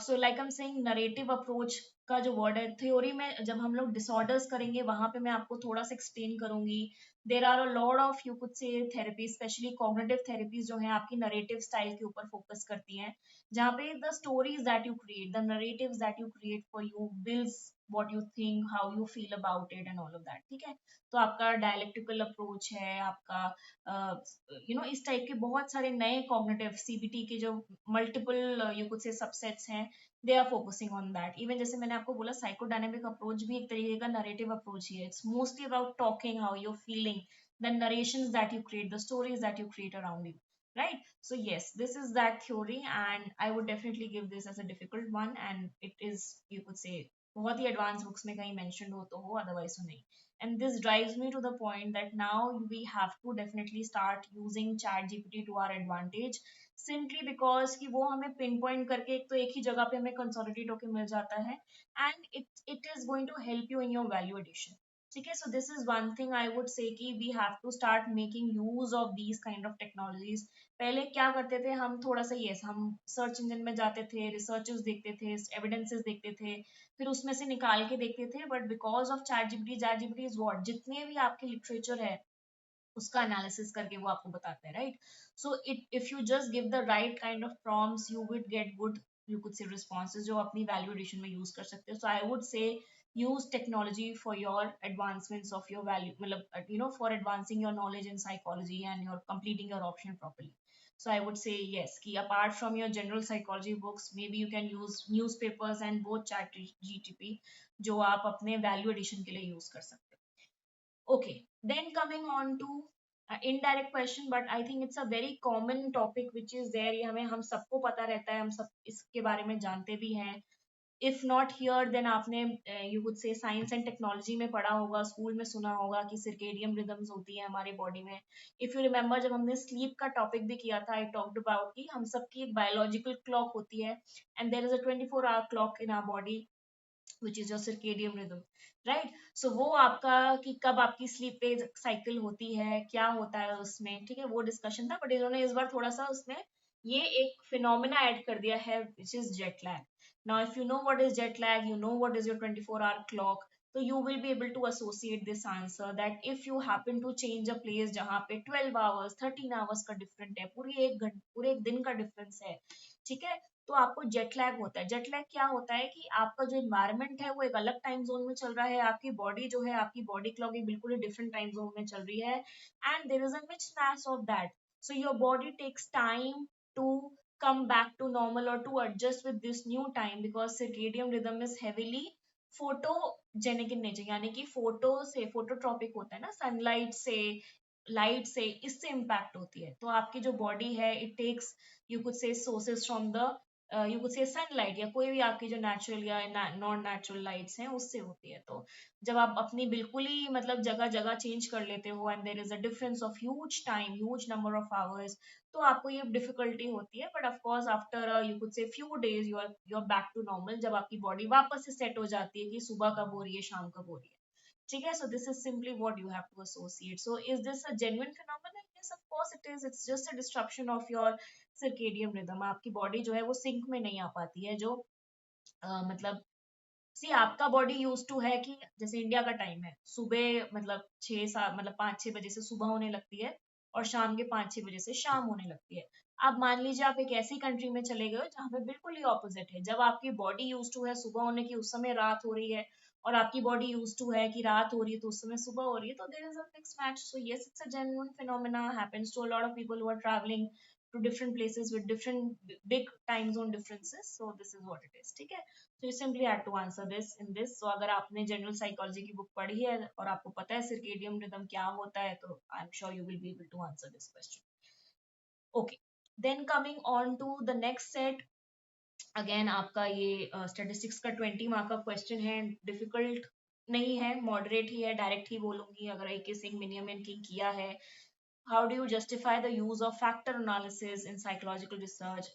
So like I am saying, narrative approach का जो वर्ड है, थ्योरी में जब हम लोग डिसऑर्डर्स करेंगे वहां पे मैं आपको थोड़ा सा एक्सप्लेन करूंगी। There are a lot of you could say therapy, specially cognitive therapies जो है आपकी नरेटिव स्टाइल के ऊपर फोकस करती हैं, जहाँ पे the stories that you create, the narratives that you create for you builds what you think, how you feel about it and all of that, ठीक है। तो आपका डायलेक्टिकल अप्रोच है, आपका इस टाइप के बहुत सारे नए कॉग्निटिव सीबीटी के जो multiple you could say subsets हैं, they are focusing on that. Even जैसे मैंने आपको बोला, साइकोडायनेमिक अप्रोच भी एक तरीके का नरेटिव अप्रोच ही है। It's mostly about talking, how you feeling, the narrations that you create, the stories that you create around you, right? So yes, this is that theory, and I would definitely give this as a difficult one, and it is, you could say, बहुत ही एडवांस बुक्स में कहीं मेंशन हो तो हो, अदरवाइज तो नहीं। and this drives me to the point that now we have to definitely start using chat gpt to our advantage, simply because कि वो हमें पिन पॉइंट करके एक तो एक ही जगह पे हमें कंसोलिडेट होके मिल जाता है, and it is going to help you in your value addition, ठीक है। So this is one thing I would say कि we have to start making use of these kind of technologies. पहले क्या करते थे हम, थोड़ा सा ये हम सर्च इंजन में जाते थे, रिसर्चेस देखते थे, एविडेंसेस देखते थे, फिर उसमें से निकाल के देखते थे, but because of chat GPT is what, जितने भी आपके लिटरेचर है उसका एनालिसिस करके वो आपको बताते हैं, right. So it if you just give the right kind of prompts you will get good, you could say responses जो अपनी वैल्यू एडिशन में यूज कर सकते हो। So I would say use technology for your advancements of your value, मतलब for advancing your knowledge in psychology and your completing your option properly. So I would say yes, ki apart from your general psychology books, maybe you can use newspapers and both chat gtp जो आप अपने वैल्यू एडिशन के लिए यूज कर सकते हो। Okay, then coming on to indirect question, but I think it's a very common topic which is there. ये हमें हम सबको पता रहता है, हम सब इसके बारे में जानते भी हैं। इफ नॉट हियर देन आपने यू कुड से साइंस एंड टेक्नोलॉजी में पढ़ा होगा, स्कूल में सुना होगा कि सर्केडियम रिदम्स होती है हमारी बॉडी में। इफ यू रिमेम्बर, जब हमने स्लीप का टॉपिक भी किया था, आई टॉक्ड अबाउट कि हम सबकी एक बायोलॉजिकल क्लॉक होती है, and there is a 24 hour clock in our body which is your circadian rhythm, right. So वो आपका कि कब आपकी स्लीप फेज साइकिल होती है, क्या होता है उसमें, ठीक है, वो डिस्कशन था। बट इन्होंने इस बार थोड़ा सा उसमें ये एक फिनोमिना ऐड कर दिया है which is jet lag. Now if you know what is jet lag, you know what is your 24-hour clock, so you will be able to associate this answer that if you happen to change a place जहाँ पे 12 hours 13 hours का डिफरेंट है, पूरे एक दिन का डिफरेंस है, ठीक है, तो आपको जेट लैग होता है। जेट लैग क्या होता है कि आपका जो इन्वायरमेंट है वो एक अलग टाइम जोन में चल रहा है, आपकी बॉडी जो है, आपकी बॉडी क्लॉक एक बिल्कुल ही डिफरेंट टाइम जोन में चल रही है, and there is a mismatch of that. So your body takes time to come back to normal or to adjust with this new time, because circadian rhythm is heavily photogenic in nature, यानी कि फोटो से फोटोट्रॉपिक होता है ना, सनलाइट से, लाइट से, इससे इम्पैक्ट होती है। तो आपकी जो बॉडी है, it takes you could say sources from the you could say sunlight, या कोई भी आपकी जो नेचुरल या नॉन नेचुरल लाइट्स हैं उससे होती है। तो जब आप अपनी बिल्कुल ही मतलब जगह जगह चेंज कर लेते हो, and there is a difference of huge time, huge number of hours, तो आपको ये डिफिकल्टी होती है। But of course after you could say few days you are back to normal, जब आपकी बॉडी वापस से सेट हो जाती है कि सुबह कब हो रही है, शाम कब हो रही है, ठीक है। So this is simply what you have to associate. So is this a genuine phenomenon? Yes, of course it is. It's just a disruption of your circadian rhythm. आपकी बॉडी जो है वो सिंक में नहीं आ पाती है, जो मतलब सी आपका बॉडी यूज टू है कि जैसे इंडिया का टाइम है, सुबह मतलब 6 7 मतलब 5 6 बजे से सुबह होने लगती है, और शाम के 5 6 बजे से शाम होने लगती है। अब मान लीजिए आप एक ऐसी कंट्री में चले गए जहाँ पे बिल्कुल ही ऑपोजिट है, जब आपकी बॉडी यूज टू है सुबह होने की, उस समय रात हो रही है, और आपकी बॉडी यूज टू है कि रात हो रही है तो उस समय सुबह हो रही है, तो there is a mix match. So yes, it's a genuine phenomena, happens to a lot of people who are travelling to different places with different big time zone differences. So this is what it is, ठीक है। So you simply had to answer this in this. So अगर आपने जनरल साइकोलॉजी की बुक पढ़ी है और आपको पता है सर्केडियम रिदम क्या होता है, तो I am sure you will be able to answer this question. Okay, then coming on to the next set. Again आपका ये स्टेटिस्टिक्स का 20 मार्क का क्वेश्चन है, डिफिकल्ट नहीं है, मॉडरेट ही है, डायरेक्ट ही बोलूंगी अगर एक किसिंग मिनिमम किंग किया है. How do you justify the use of factor analysis in psychological research?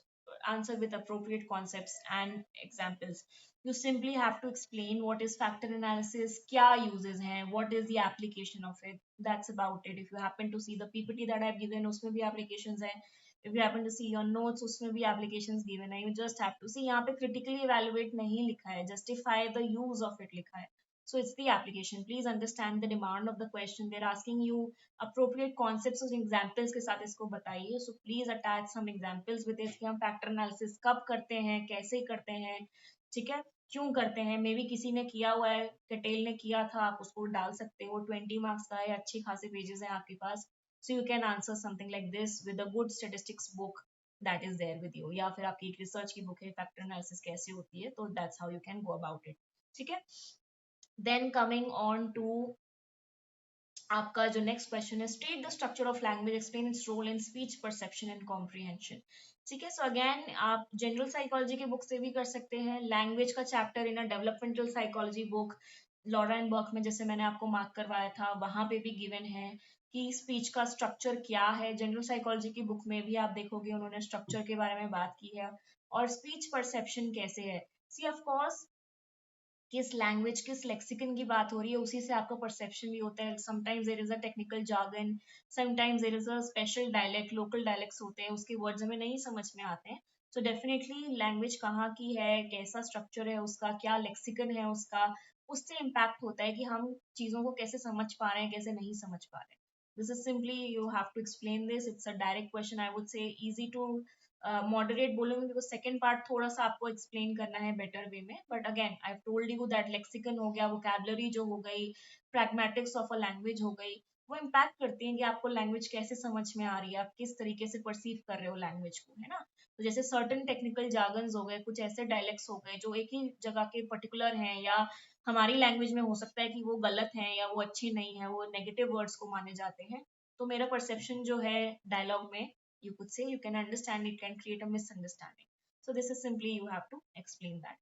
Answer with appropriate concepts and examples. You simply have to explain what is factor analysis, kya uses hain, what is the application of it. That's about it. If you happen to see the PPT that I've given, usme bhi applications hai. If you happen to see your notes, usme bhi applications given hai. You just have to see. यहाँ पे critically evaluate नहीं लिखा है, justify the use of it लिखा है. So it's the application. Please understand the demand of the question. They're asking you appropriate concepts और examples के साथ इसको बताइए. So please attach some examples with it कि हम factor analysis कब करते हैं, कैसे करते हैं, ठीक है, क्यों करते हैं. मे बी किसी ने किया हुआ है, कटेल ने किया था, आप उसको डाल सकते हो. 20 मार्क्स का है, अच्छे खासे पेजेस हैं आपके पास. So you can answer something like this with a good statistics book that is there with you. या फिर आपकी एक रिसर्च की बुक है फैक्टर एनालिसिस कैसे होती है, तो that's how you can go about it. ठीक है. Then coming on to आपका जो नेक्स्ट क्वेश्चन है, state the structure of language, explain its role in speech perception and comprehension. ठीक है. सो अगेन आप जनरल साइकोलॉजी के बुक से भी कर सकते हैं. लैंग्वेज का chapter in a developmental psychology book Laura and Berk में जैसे मैंने आपको मार्क करवाया था, वहां पे भी गिवन है कि स्पीच का स्ट्रक्चर क्या है. जनरल साइकोलॉजी की बुक में भी आप देखोगे उन्होंने स्ट्रक्चर के बारे में बात की है. और स्पीच परसेप्शन कैसे है, सी ऑफ कोर्स किस लैंग्वेज किस लेक्सिकन की बात हो रही है उसी से आपका परसेप्शन भी होता है. Sometimes there is a technical jargon, sometimes there is a special dialect, local dialects होते हैं, उसके वर्ड्स हमें नहीं समझ में आते हैं. सो डेफिनेटली लैंग्वेज कहाँ की है, कैसा स्ट्रक्चर है उसका, क्या लेक्सिकन है उसका, उससे इम्पैक्ट होता है कि हम चीजों को कैसे समझ पा रहे हैं, कैसे नहीं समझ पा रहे हैं. This is simply you have to explain this. It's a direct question, I would say easy to moderate बोलूंगी बिकॉज सेकंड पार्ट थोड़ा सा आपको एक्सप्लेन करना है बेटर वे में. But again I told you that lexicon हो गया, वोकैबुलरी जो हो गई, प्रैग्मेटिक्स ऑफ अ लैंग्वेज हो गई, वो इम्पैक्ट करती है कि आपको लैंग्वेज कैसे समझ में आ रही है, आप किस तरीके से परसीव कर रहे हो लैंग्वेज को, है ना. तो जैसे सर्टन टेक्निकल जार्गन्स हो गए, कुछ ऐसे डायलेक्ट्स हो गए जो एक ही जगह के पर्टिकुलर हैं, या हमारी लैंग्वेज में हो सकता है कि वो गलत हैं या वो अच्छे नहीं है, वो नेगेटिव वर्ड्स को माने जाते हैं. तो मेरा परसेप्शन जो है डायलॉग में, you could say, you can understand it can create a misunderstanding. So this is simply you have to explain that.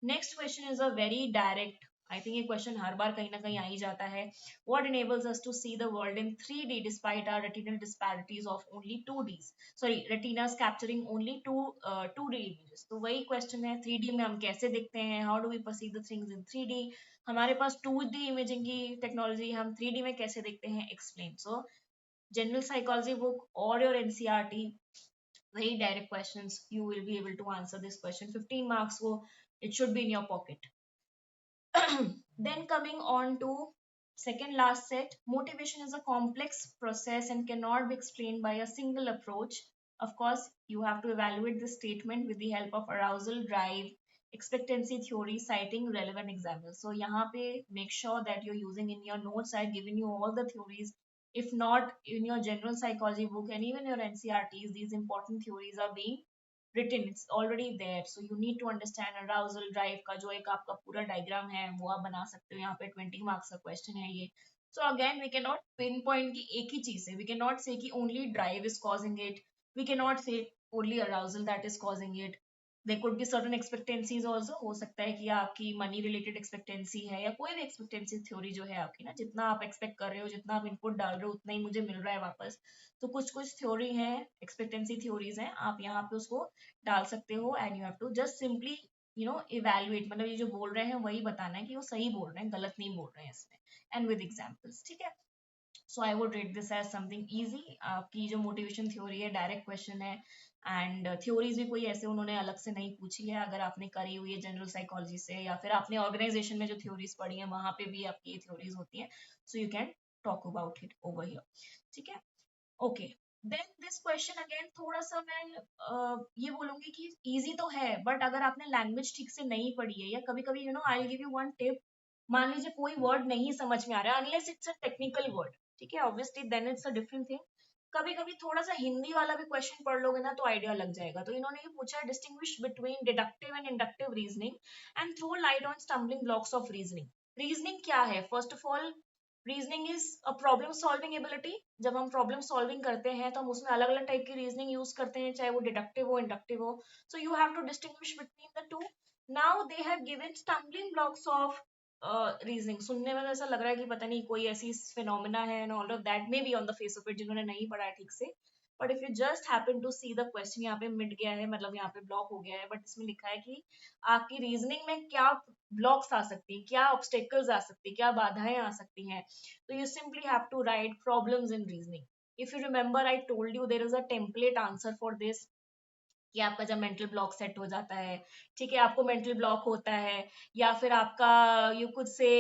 Next question is a very direct, I think ये question हर बार कहीं ना कहीं आ ही जाता है. What enables us to see the world in 3D despite our retinal disparities of only 2Ds? Sorry, retinas capturing only 2D images. तो वही question है, 3D में हम कैसे देखते हैं, how do we perceive the things in 3D? हमारे पास 2D imaging की टेक्नोलॉजी, हम 3D में कैसे देखते हैं, explain. So general psychology book or your NCRT, very direct questions, you will be able to answer this question. 15 marks wo, it should be in your pocket. Then coming on to second last set, motivation is a complex process and cannot be explained by a single approach. Of course, you have to evaluate this statement with the help of arousal, drive, expectancy theory, citing relevant examples. So यहाँ पे make sure that you're using in your notes. I've given you all the theories. If not in your general psychology book and even your NCRTs, these important theories are being written, it's already there. So you need to understand arousal drive का जो एक आपका पूरा डायग्राम है वो आप बना सकते हो. यहाँ पे 20 मार्क्स का क्वेश्चन है ये. So again we cannot pinpoint कि एक ही चीज है. We cannot say कि only drive is causing it. We cannot say only arousal that is causing it. There could be certain expectancies also. हो सकता है कि आपकी मनी रिलेटेड एक्सपेक्टेंसी है या कोई भी एक्सपेक्टेंसी थ्योरी जो है आपकी ना, जितना आप एक्सपेक्ट कर रहे हो, जितना आप इनपुट डाल रहे हो उतना ही मुझे मिल रहा है वापस. तो कुछ कुछ थ्योरी है, एक्सपेक्टेंसी थ्योरीज हैं, आप यहाँ पे उसको डाल सकते हो. And you have to just simply evaluate, मतलब ये जो बोल रहे हैं वही बताना है कि वो सही बोल रहे हैं, गलत नहीं बोल रहे हैं इसमें, एंड विद एग्जाम्पल्स. ठीक है. So I would rate this as something easy. आपकी जो मोटिवेशन थ्योरी है डायरेक्ट क्वेश्चन है, एंड थ्योरीज भी कोई ऐसे उन्होंने अलग से नहीं पूछी है. अगर आपने करी हुई है जनरल साइकोलॉजी से या फिर आपने ऑर्गेनाइजेशन में जो थ्योरीज पढ़ी है वहां पे भी आपकी ये थ्योरीज होती है. So you can talk about it over here. ठीक है. Okay. Then this question again थोड़ा सा मैं ये बोलूंगी कि इजी तो है, बट अगर आपने लैंग्वेज ठीक से नहीं पढ़ी है, या कभी कभी I will give you one tip. मान लीजिए कोई वर्ड नहीं समझ में आ रहा है, unless it's a technical word, ठीक है, obviously then it's a different thing. कभी कभी थोड़ा सा हिंदी वाला भी क्वेश्चन पढ़ लोगे ना तो आइडिया लग जाएगा. तो इन्होंने ये पूछा है, distinguish between deductive and inductive reasoning and throw light on stumbling blocks of reasoning. Reasoning क्या है? First of all, reasoning is a problem solving ability. जब हम प्रॉब्लम सॉल्विंग करते हैं तो हम उसमें अलग अलग टाइप की रीजनिंग यूज करते हैं, चाहे वो डिडक्टिव हो, इंडक्टिव हो. So you have to distinguish between the two. Now they have given stumbling blocks of reasoning सुनने में तो ऐसा लग रहा है कि पता नहीं कोई ऐसी फिनोमिना है and all of that may be on the face of it, जिन्होंने नहीं पढ़ा है ठीक से। But if you just happen to see the question, यहाँ पे मिट गया है, मतलब यहाँ पे ब्लॉक हो गया है, बट इसमें लिखा है कि आपकी रीजनिंग में क्या ब्लॉक्स आ सकती हैं, क्या ऑब्स्टेकल्स आ सकती हैं, क्या बाधाएं आ सकती हैं, तो you simply have to write problems in reasoning. If you remember I told you there is a template answer for this, कि आपका जब मेंटल ब्लॉक सेट हो जाता है, ठीक है, आपको मेंटल ब्लॉक होता है, या फिर आपका यू कुड से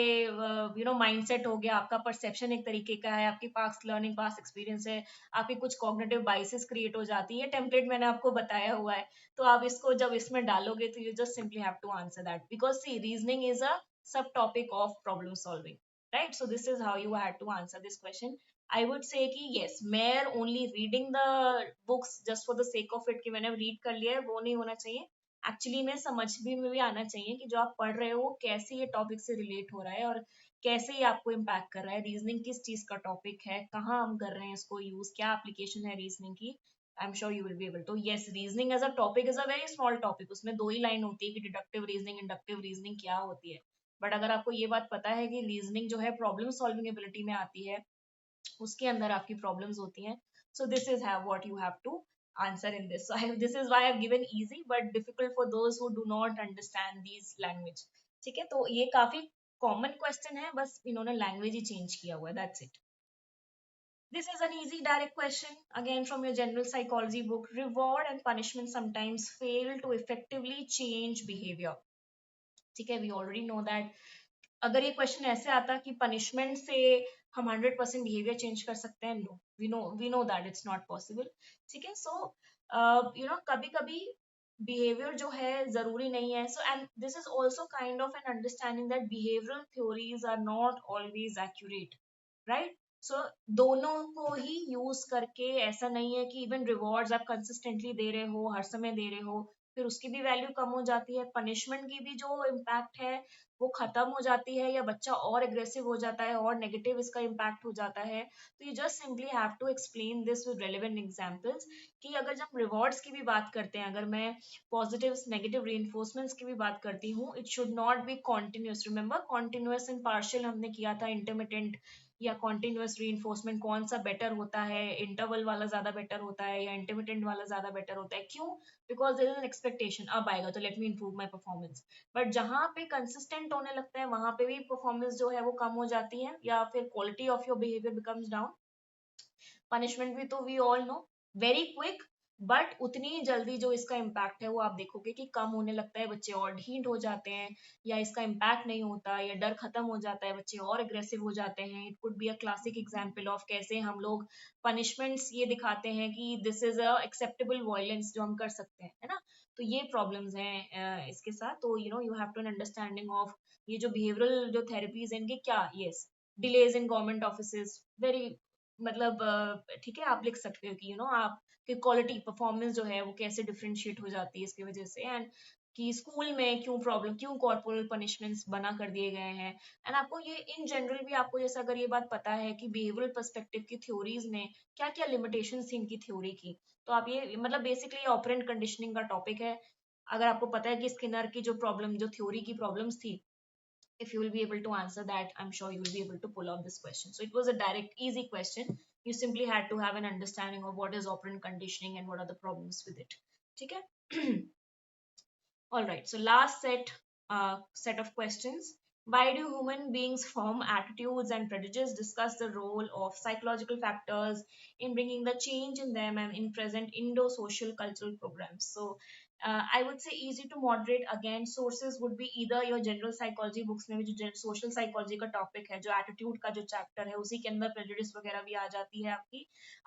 माइंड सेट हो गया, आपका परसेप्शन एक तरीके का है, आपकी पास्ट लर्निंग पास्ट एक्सपीरियंस है, आपकी कुछ कॉग्निटिव बाइसेस क्रिएट हो जाती है, टेम्पलेट मैंने आपको बताया हुआ है। तो आप इसको जब इसमें डालोगे तो you just simply have to answer that, because see reasoning is a subtopic of problem solving, right? So this is how you had to answer this question. I would say कि yes, mere only reading the books just for the sake of it कि मैंने रीड कर लिया है, वो नहीं होना चाहिए। एक्चुअली में समझ भी आना चाहिए कि जो आप पढ़ रहे हो कैसे ये टॉपिक से रिलेट हो रहा है, और कैसे ये आपको इम्पैक्ट कर रहा है, रीजनिंग किस चीज का टॉपिक है, कहाँ हम कर रहे हैं इसको यूज, क्या एप्लीकेशन है रीजनिंग की। I am sure you will be able to. Yes, reasoning as a topic is a very small topic, उसमें 2 ही लाइन होती है कि डिडक्टिव रीजनिंग इंडक्टिव रीजनिंग क्या होती है। बट अगर आपको ये बात पता है कि रीजनिंग जो है प्रॉब्लम सॉल्विंग एबिलिटी में आती है, उसके अंदर आपकी प्रॉब्लम्स होती हैं, so this is have what you have to answer in this. So this is why I have given easy but difficult for those who do not understand this language. ठीक है, तो ये काफी कॉमन क्वेश्चन है, बस इन्होंने लैंग्वेज ही चेंज किया हुआ है, that's it. This is an easy direct question again from your general psychology book. Reward and punishment sometimes fail to effectively change behavior. ठीक है, वी ऑलरेडी नो दैट। अगर ये क्वेश्चन ऐसे आता कि पनिशमेंट से हम 100% बिहेवियर चेंज कर सकते हैं, no, we know that it's not possible. ठीक है, सो कभी कभी बिहेवियर जो है जरूरी नहीं है। So and this is also kind of an understanding that behavioural theories are not always accurate, right? So दोनों को ही यूज करके, ऐसा नहीं है कि इवन रिवॉर्ड्स आप कंसिस्टेंटली दे रहे हो, हर समय दे रहे हो, फिर उसकी भी वैल्यू कम हो जाती है, पनिशमेंट की भी जो इम्पैक्ट है वो खत्म हो जाती है, या बच्चा और एग्रेसिव हो जाता है और नेगेटिव इसका इम्पैक्ट हो जाता है। तो you just simply have to explain this with relevant examples, कि अगर जब रिवॉर्ड्स की भी बात करते हैं, अगर मैं पॉजिटिव नेगेटिव रीइंफोर्समेंट्स की भी बात करती हूँ, it should not be continuous. Remember, continuous and partial हमने किया था, इंटरमिटेंट या कॉन्टिन्यूस रीइंफोर्समेंट कौन सा बेटर होता है, इंटरवल वाला ज्यादा बेटर होता है या इंटरमिटेंट वाला ज्यादा बेटर होता है, क्यों? Because there is an expectation, अब आएगा तो let me improve my performance. But जहां पे कंसिस्टेंट होने लगता है, वहां पे भी परफॉर्मेंस जो है वो कम हो जाती है, या फिर quality of your behaviour becomes down. Punishment भी तो we all know, very quick, but उतनी ही जल्दी जो इसका इम्पैक्ट है वो आप देखोगे कि कम होने लगता है, बच्चे और ढीठ हो जाते हैं, या इसका इम्पैक्ट नहीं होता, या डर खत्म हो जाता है, बच्चे और एग्रेसिव हो जाते हैं। It could be a classic example of कैसे हम लोग पनिशमेंट्स ये दिखाते हैं कि this is a acceptable violence जो हम कर सकते हैं, है ना? तो ये प्रॉब्लम्स हैं इसके साथ। तो you have to an understanding of ये जो बिहेवियरल जो थेरेपीज हैं इनके क्या। Yes, delays in government office, very, मतलब ठीक है, आप लिख सकते हो कि आप की क्वालिटी परफॉर्मेंस जो है वो कैसे डिफरेंशिएट हो जाती है इसकी वजह से, एंड कि स्कूल में क्यों प्रॉब्लम, क्यों कॉर्पोरल पनिशमेंट्स बना कर दिए गए हैं। एंड आपको ये इन जनरल भी आपको जैसे अगर ये बात पता है कि बिहेवियरल पर्सपेक्टिव की थ्योरीज में क्या क्या लिमिटेशंस थी इनकी थ्योरी की, तो आप ये मतलब बेसिकली ऑपरेंट कंडीशनिंग का टॉपिक है। अगर आपको पता है कि स्किनर की जो प्रॉब्लम, जो थ्योरी की प्रॉब्लम्स थी, if you will be able to answer that, I'm sure you will be able to pull off this question. So it was a direct easy question. You simply had to have an understanding of what is operant conditioning and what are the problems with it. Okay. All right, so last set of questions. Why do human beings form attitudes and prejudices? Discuss the role of psychological factors in bringing the change in them and in present Indo-social cultural programs. So I would say easy to moderate. Again, sources would be either your general psychology books में भी जो social psychology का topic है, जो attitude का जो chapter है, उसी के अंदर prejudice वगैरह भी आ जाती है आपकी।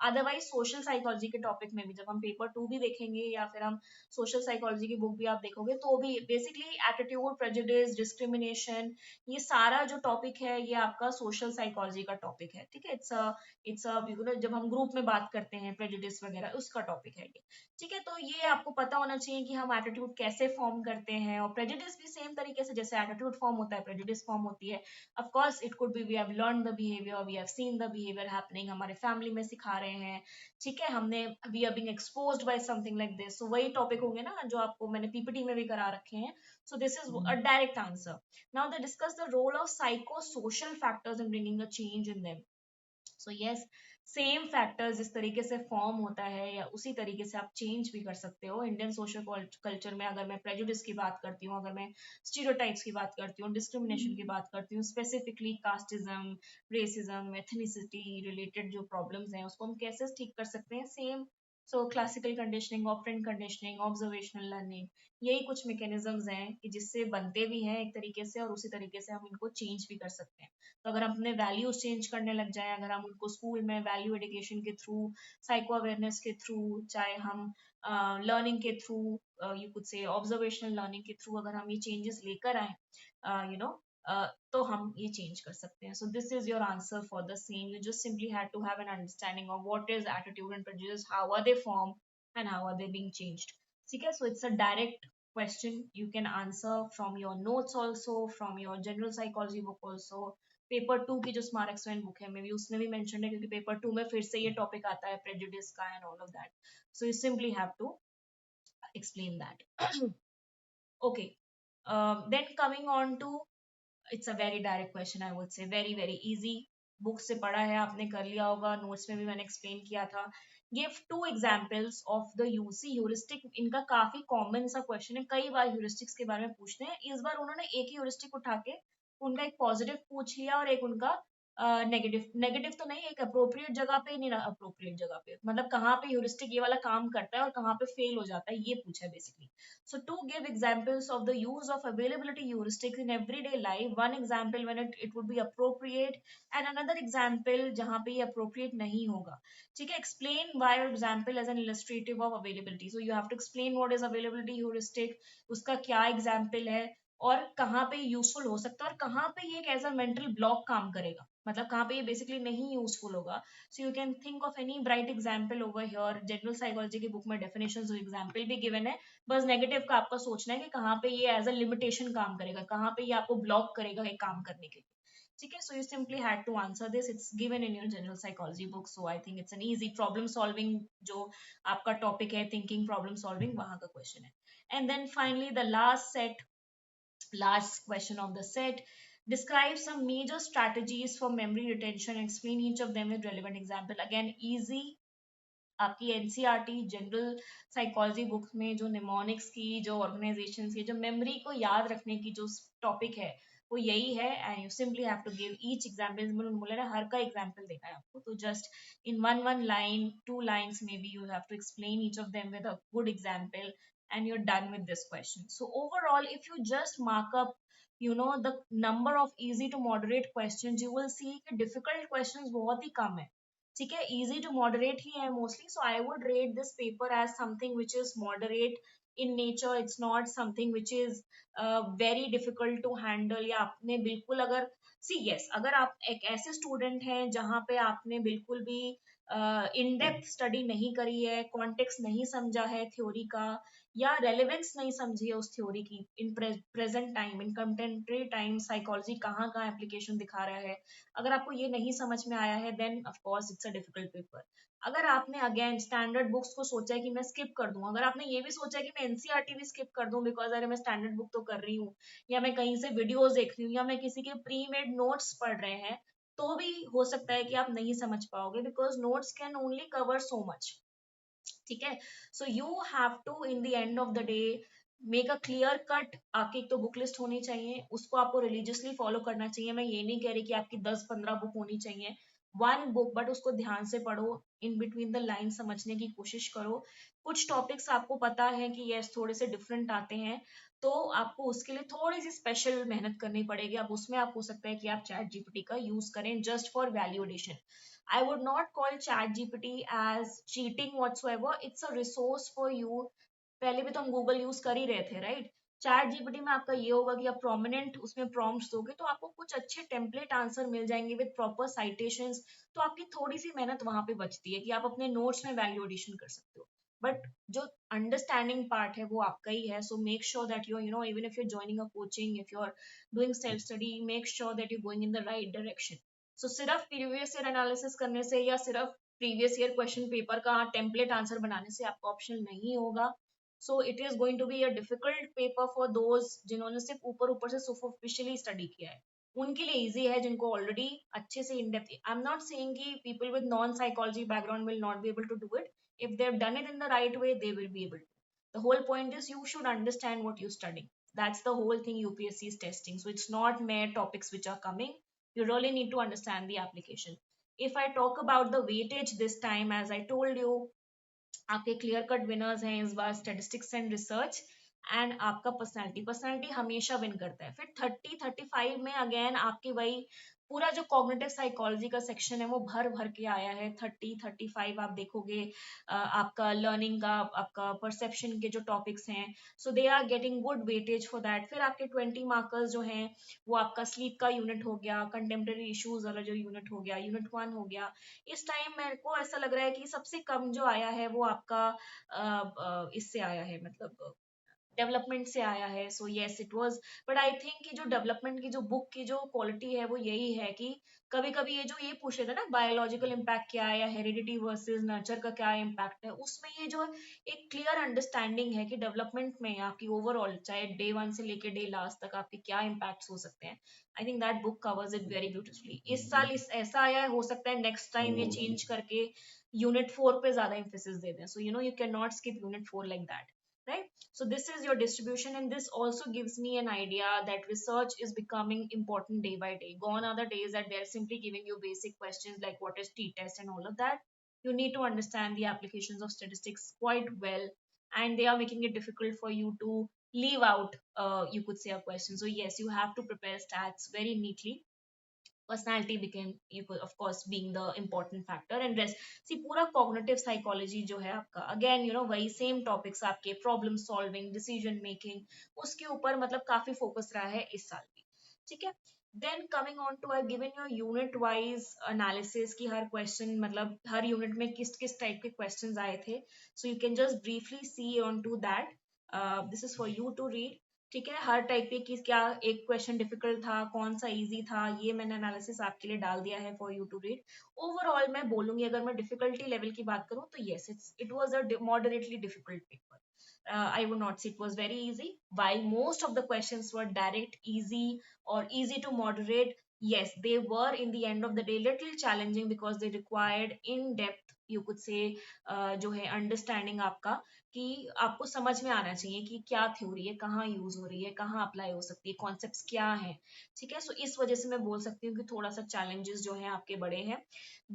Otherwise social psychology के topic में भी जब हम paper 2 भी देखेंगे, या फिर हम सोशल साइकोलॉजी की बुक भी आप देखोगे, तो भी बेसिकली एटीट्यूड, प्रेजुडिस, डिस्क्रिमिनेशन, ये सारा जो टॉपिक है ये आपका सोशल साइकोलॉजी का टॉपिक है। ठीक है, जब हम ग्रुप में बात करते हैं प्रेजुडिस वगैरह, उसका टॉपिक है ये। ठीक है, तो ये आपको पता होना चाहिए कि हम एटीट्यूड कैसे फॉर्म करते हैं, और प्रेजुडिस भी सेम तरीके से जैसे एटीट्यूड फॉर्म होता है प्रेजुडिस फॉर्म होती है. Of course it could be we have learn the behaviour, we have seen the behaviour happening, हमारे फैमिली में सिखा रहे हैं, ठीक है, हमने we are being exposed by something like this. So वही टॉपिक होंगे ना जो आपको मैंने पीपीटी में भी करा रखे हैं. So this is a direct answer. Now they discuss the role of psycho social factors in bringing a change in them. So yes, same factor जिस तरीके से फॉर्म होता है या उसी तरीके से आप चेंज भी कर सकते हो. इंडियन सोशल कल्चर में अगर मैं प्रेजुडिस की बात करती हूँ, अगर मैं स्टीरियोटाइप्स की बात करती हूँ, डिस्क्रिमिनेशन की बात करती हूँ, specifically casteism, racism, ethnicity related जो प्रॉब्लम्स हैं उसको हम कैसे ठीक कर सकते हैं. सेम. सो classical conditioning, operant conditioning, observational learning, यही कुछ मैकेनिज्म्स हैं कि जिससे बनते भी हैं एक तरीके से और उसी तरीके से हम इनको चेंज भी कर सकते हैं. तो अगर हम अपने वैल्यूज चेंज करने लग जाएं, अगर हम उनको स्कूल में वैल्यू एजुकेशन के थ्रू, साइको अवेयरनेस के थ्रू, चाहे हम लर्निंग के थ्रू, यू कुड से ऑब्जर्वेशनल लर्निंग के थ्रू अगर हम ये चेंजेस लेकर आए, यू नो, तो हम ये चेंज कर सकते हैं. So this is your answer for the same. You just simply had to have an understanding of what is attitude and prejudice, how are they form and how are they being changed. ठीक है. So it's a direct question. You can answer from your notes also, from your general psychology book also. Paper 2 की जो स्मार्ट एक्सपेरिमेंट बुक है मे बी उसमें भी मेंशन है, क्योंकि पेपर 2 में फिर से ये टॉपिक आता है प्रेजुडिस का and all of that. So you simply have to explain that. Okay, then coming on to, it's a very direct question, I would say very very easy. Book से पढ़ा है आपने, कर लिया होगा, नोट्स में भी मैंने एक्सप्लेन किया था. Give 2 examples of the UC heuristic. इनका काफी कॉमन सा क्वेश्चन है, कई बार ह्यूरिस्टिक्स के बारे में पूछते हैं. इस बार उन्होंने एक ही ह्यूरिस्टिक उठा के उनका एक पॉजिटिव पूछ लिया और एक उनका नेगेटिव. नेगेटिव तो नहीं, एक अप्रोप्रिएट जगह पे, नहीं अप्रोप्रिएट जगह पे मतलब कहाँ पे ह्यूरिस्टिक ये वाला काम करता है और कहाँ पे फेल हो जाता है, ये पूछा है basically. So to give examples of the use of availability heuristics in everyday life, one example when it would be appropriate and another example जहाँ पे ये appropriate नहीं होगा. ठीक है. Explain why your example as an illustrative of availability. So you have to explain what is availability heuristic, उसका क्या example है और कहाँ पे यूजफुल हो सकता है और कहाँ पे ये एक एज अ मेंटल ब्लॉक काम करेगा, मतलब कहाँ पे ये बेसिकली नहीं यूजफुल होगा. सो you can think of any bright example over here. General psychology की बुक में डेफिनेशन एग्जाम्पल भी गिवन है, बस नेगेटिव का आपका सोचना है कि कहाँ पे ये एज अ लिमिटेशन काम करेगा, कहाँ पे ये आपको ब्लॉक करेगा एक काम करने के लिए. ठीक है. So you simply had to answer this. It's given in your general psychology book. So I think it's an easy problem solving, जो आपका टॉपिक है थिंकिंग प्रॉब्लम सॉल्विंग, वहां का क्वेश्चन है. And then finally the last question of the set. Describe some major strategies for memory retention and explain each of them with relevant example. Again, easy. आपकी एनसीईआरटी जनरल साइकोलॉजी बुक्स में जो निमोनिक्स की, जो ऑर्गेनाइजेशन की, जो मेमोरी को याद रखने की जो टॉपिक है वो यही है. And you simply have to give each example. मैंने बोला ना हर का एग्जाम्पल देना है आपको, तो just in one line 2 lines maybe you have to explain each of them with a good example and you're done with this question. So overall, if you just mark up the number of easy to moderate questions, you will see कि difficult questions बहुत ही कम है. ठीक है. easy to moderate ही है mostly. So I would rate this paper as something which is moderate in nature. It's not something which is very difficult to handle, या आपने बिल्कुल अगर yes, अगर आप एक ऐसे स्टूडेंट हैं जहाँ पे आपने बिल्कुल भी इन डेप्थ स्टडी नहीं करी है, कॉन्टेक्स्ट नहीं समझा है थ्योरी का, या रेलेवेंस नहीं समझी है उस थ्योरी की in present time, in contemporary time psychology कहाँ कहाँ एप्लीकेशन दिखा रहा है, अगर आपको ये नहीं समझ में आया है, then of course it's a difficult paper. अगर आपने अगेन स्टैंडर्ड बुक्स को सोचा है कि मैं स्किप कर दूं, अगर आपने ये भी सोचा है कि मैं एनसीईआरटी भी स्किप कर दूं बिकॉज अरे मैं स्टैंडर्ड बुक तो कर रही हूँ, या मैं कहीं से वीडियोस देख रही हूँ, या मैं किसी के प्री मेड नोट्स पढ़ रहे हैं, तो भी हो सकता है कि आप नहीं समझ पाओगे because notes can only cover so much. ठीक है. So you have to in the end of the day make a clear cut. आपकी एक तो बुक लिस्ट होनी चाहिए, उसको आपको रिलीजियसली फॉलो करना चाहिए. मैं ये नहीं कह रही कि आपकी 10-15 बुक होनी चाहिए, वन बुक, बट उसको ध्यान से पढ़ो, इन बिटवीन द लाइन समझने की कोशिश करो. कुछ टॉपिक्स आपको पता है कि यस थोड़े से डिफरेंट आते हैं, तो आपको उसके लिए थोड़ी सी स्पेशल मेहनत करनी पड़ेगी. अब उसमें आप हो सकता है कि आप चैट जीपीटी का यूज करें just for valuation. I would not call ChatGPT as cheating whatsoever. It's a resource for you. पहले भी तो हम गूगल यूज कर ही रहे थे, राइट. चैट जीपीटी में आपका ये होगा कि आप प्रोमिनेंट उसमें प्रॉम्प्ट्स दोगे तो आपको कुछ अच्छे टेम्पलेट आंसर मिल जाएंगे विद प्रॉपर साइटेशंस. तो आपकी थोड़ी सी मेहनत वहां पे बचती है कि आप अपने नोट्स में वैल्यू एडिशन कर सकते हो. बट जो अंडरस्टैंडिंग पार्ट है वो आपका ही है. So make sure that you know even if you joining a coaching, if you are doing self study, make sure that you going in the right direction. So सिर्फ प्रीवियस ईयर एनालिसिस करने से या सिर्फ प्रीवियस ईयर क्वेश्चन पेपर का टेम्पलेट आंसर बनाने से आपका ऑप्शन नहीं होगा. So it is going to be a difficult paper for those जिन्होंने सिर्फ ऊपर ऊपर से सुपरफिशियली स्टडी किया है. उनके लिए इजी है जिनको ऑलरेडी अच्छे से in depth. I am not saying कि people with non psychology background will not be able to do it. If they've done it in the right way, they will be able to. The whole point is you should understand what you're studying. That's the whole thing UPSC is testing. So it's not mere topics which are coming. You really need to understand the application. If I talk about the weightage this time, as I told you, आपके क्लियर कट विनर्स हैं इस बार स्टेटिस्टिक्स एंड रिसर्च एंड आपका पर्सनालिटी हमेशा विन करता है. फिर 30-35 में अगेन आपकी वही पूरा जो कॉग्निटिव साइकोलॉजी का सेक्शन है वो भर भर के आया है. 30-35 आप देखोगे आपका लर्निंग का, आपका परसेप्शन के जो टॉपिक्स हैं, so they are getting good weightage for that. फिर आपके 20 मार्कर्स जो हैं वो आपका स्लीप का यूनिट हो गया, कंटेम्प्रेरी इश्यूज वाला जो यूनिट हो गया, यूनिट 1 हो गया. इस टाइम मेरे को ऐसा लग रहा है कि सबसे कम जो आया है वो आपका इससे आया है, मतलब डेवलपमेंट से आया है. So yes it was. But I think कि जो डेवलपमेंट की जो बुक की जो क्वालिटी है वो यही है कि कभी कभी ये जो ये पूछ लेते हैं ना बायोलॉजिकल इम्पैक्ट क्या है या हेरिडिटी वर्सेस नर्चर का क्या इम्पैक्ट है, उसमें ये जो एक क्लियर अंडरस्टैंडिंग है कि डेवलपमेंट में आपकी ओवरऑल चाहे डे 1 से लेके डे लास्ट तक आपके क्या इम्पैक्ट हो सकते हैं. आई think that book covers it very beautifully. इस साल इस ऐसा आया है, हो सकता है नेक्स्ट टाइम ये चेंज करके यूनिट 4 पे ज्यादा एम्फेसिस दे दें. सो you no you can not skip unit 4 like that, right? So this is your distribution, and this also gives me an idea that research is becoming important day by day. Gone are the days that they're simply giving you basic questions like what is t-test and all of that. You need to understand the applications of statistics quite well, and they are making it difficult for you to leave out you could say a question. So yes, you have to prepare stats very neatly. Personality became you could of course being the important factor, and rest see पूरा cognitive psychology जो है आपका again you know वही same topics आपके problem solving, decision making, उसके ऊपर मतलब काफी focus रहा है इस साल भी. ठीक है. Then coming on to I've given you unit wise analysis की हर question मतलब हर unit में किस किस type के questions आए थे. So you can just briefly see on to that. This is for you to read. ठीक है. हर टाइप पे कि क्या एक क्वेश्चन डिफिकल्ट था, कौन सा इजी था, ये मैंने एनालिसिस आपके लिए डाल दिया है for you to read. Overall मैं बोलूंगी अगर मैं डिफिकल्टी लेवल की बात करूं तो yes it was a moderately difficult paper. I would not say it was very easy. While most of the questions were direct, easy, or easy to moderate, yes, they were in the end of the day little challenging because they required in-depth, you could say, जो है अंडरस्टैंडिंग आपका कि आपको समझ में आना चाहिए कि क्या थ्योरी है, कहाँ यूज हो रही है, कहाँ अप्लाई हो सकती है, कॉन्सेप्ट्स क्या है. ठीक है. सो इस वजह से मैं बोल सकती हूँ कि थोड़ा सा चैलेंजेस जो है आपके बड़े हैं.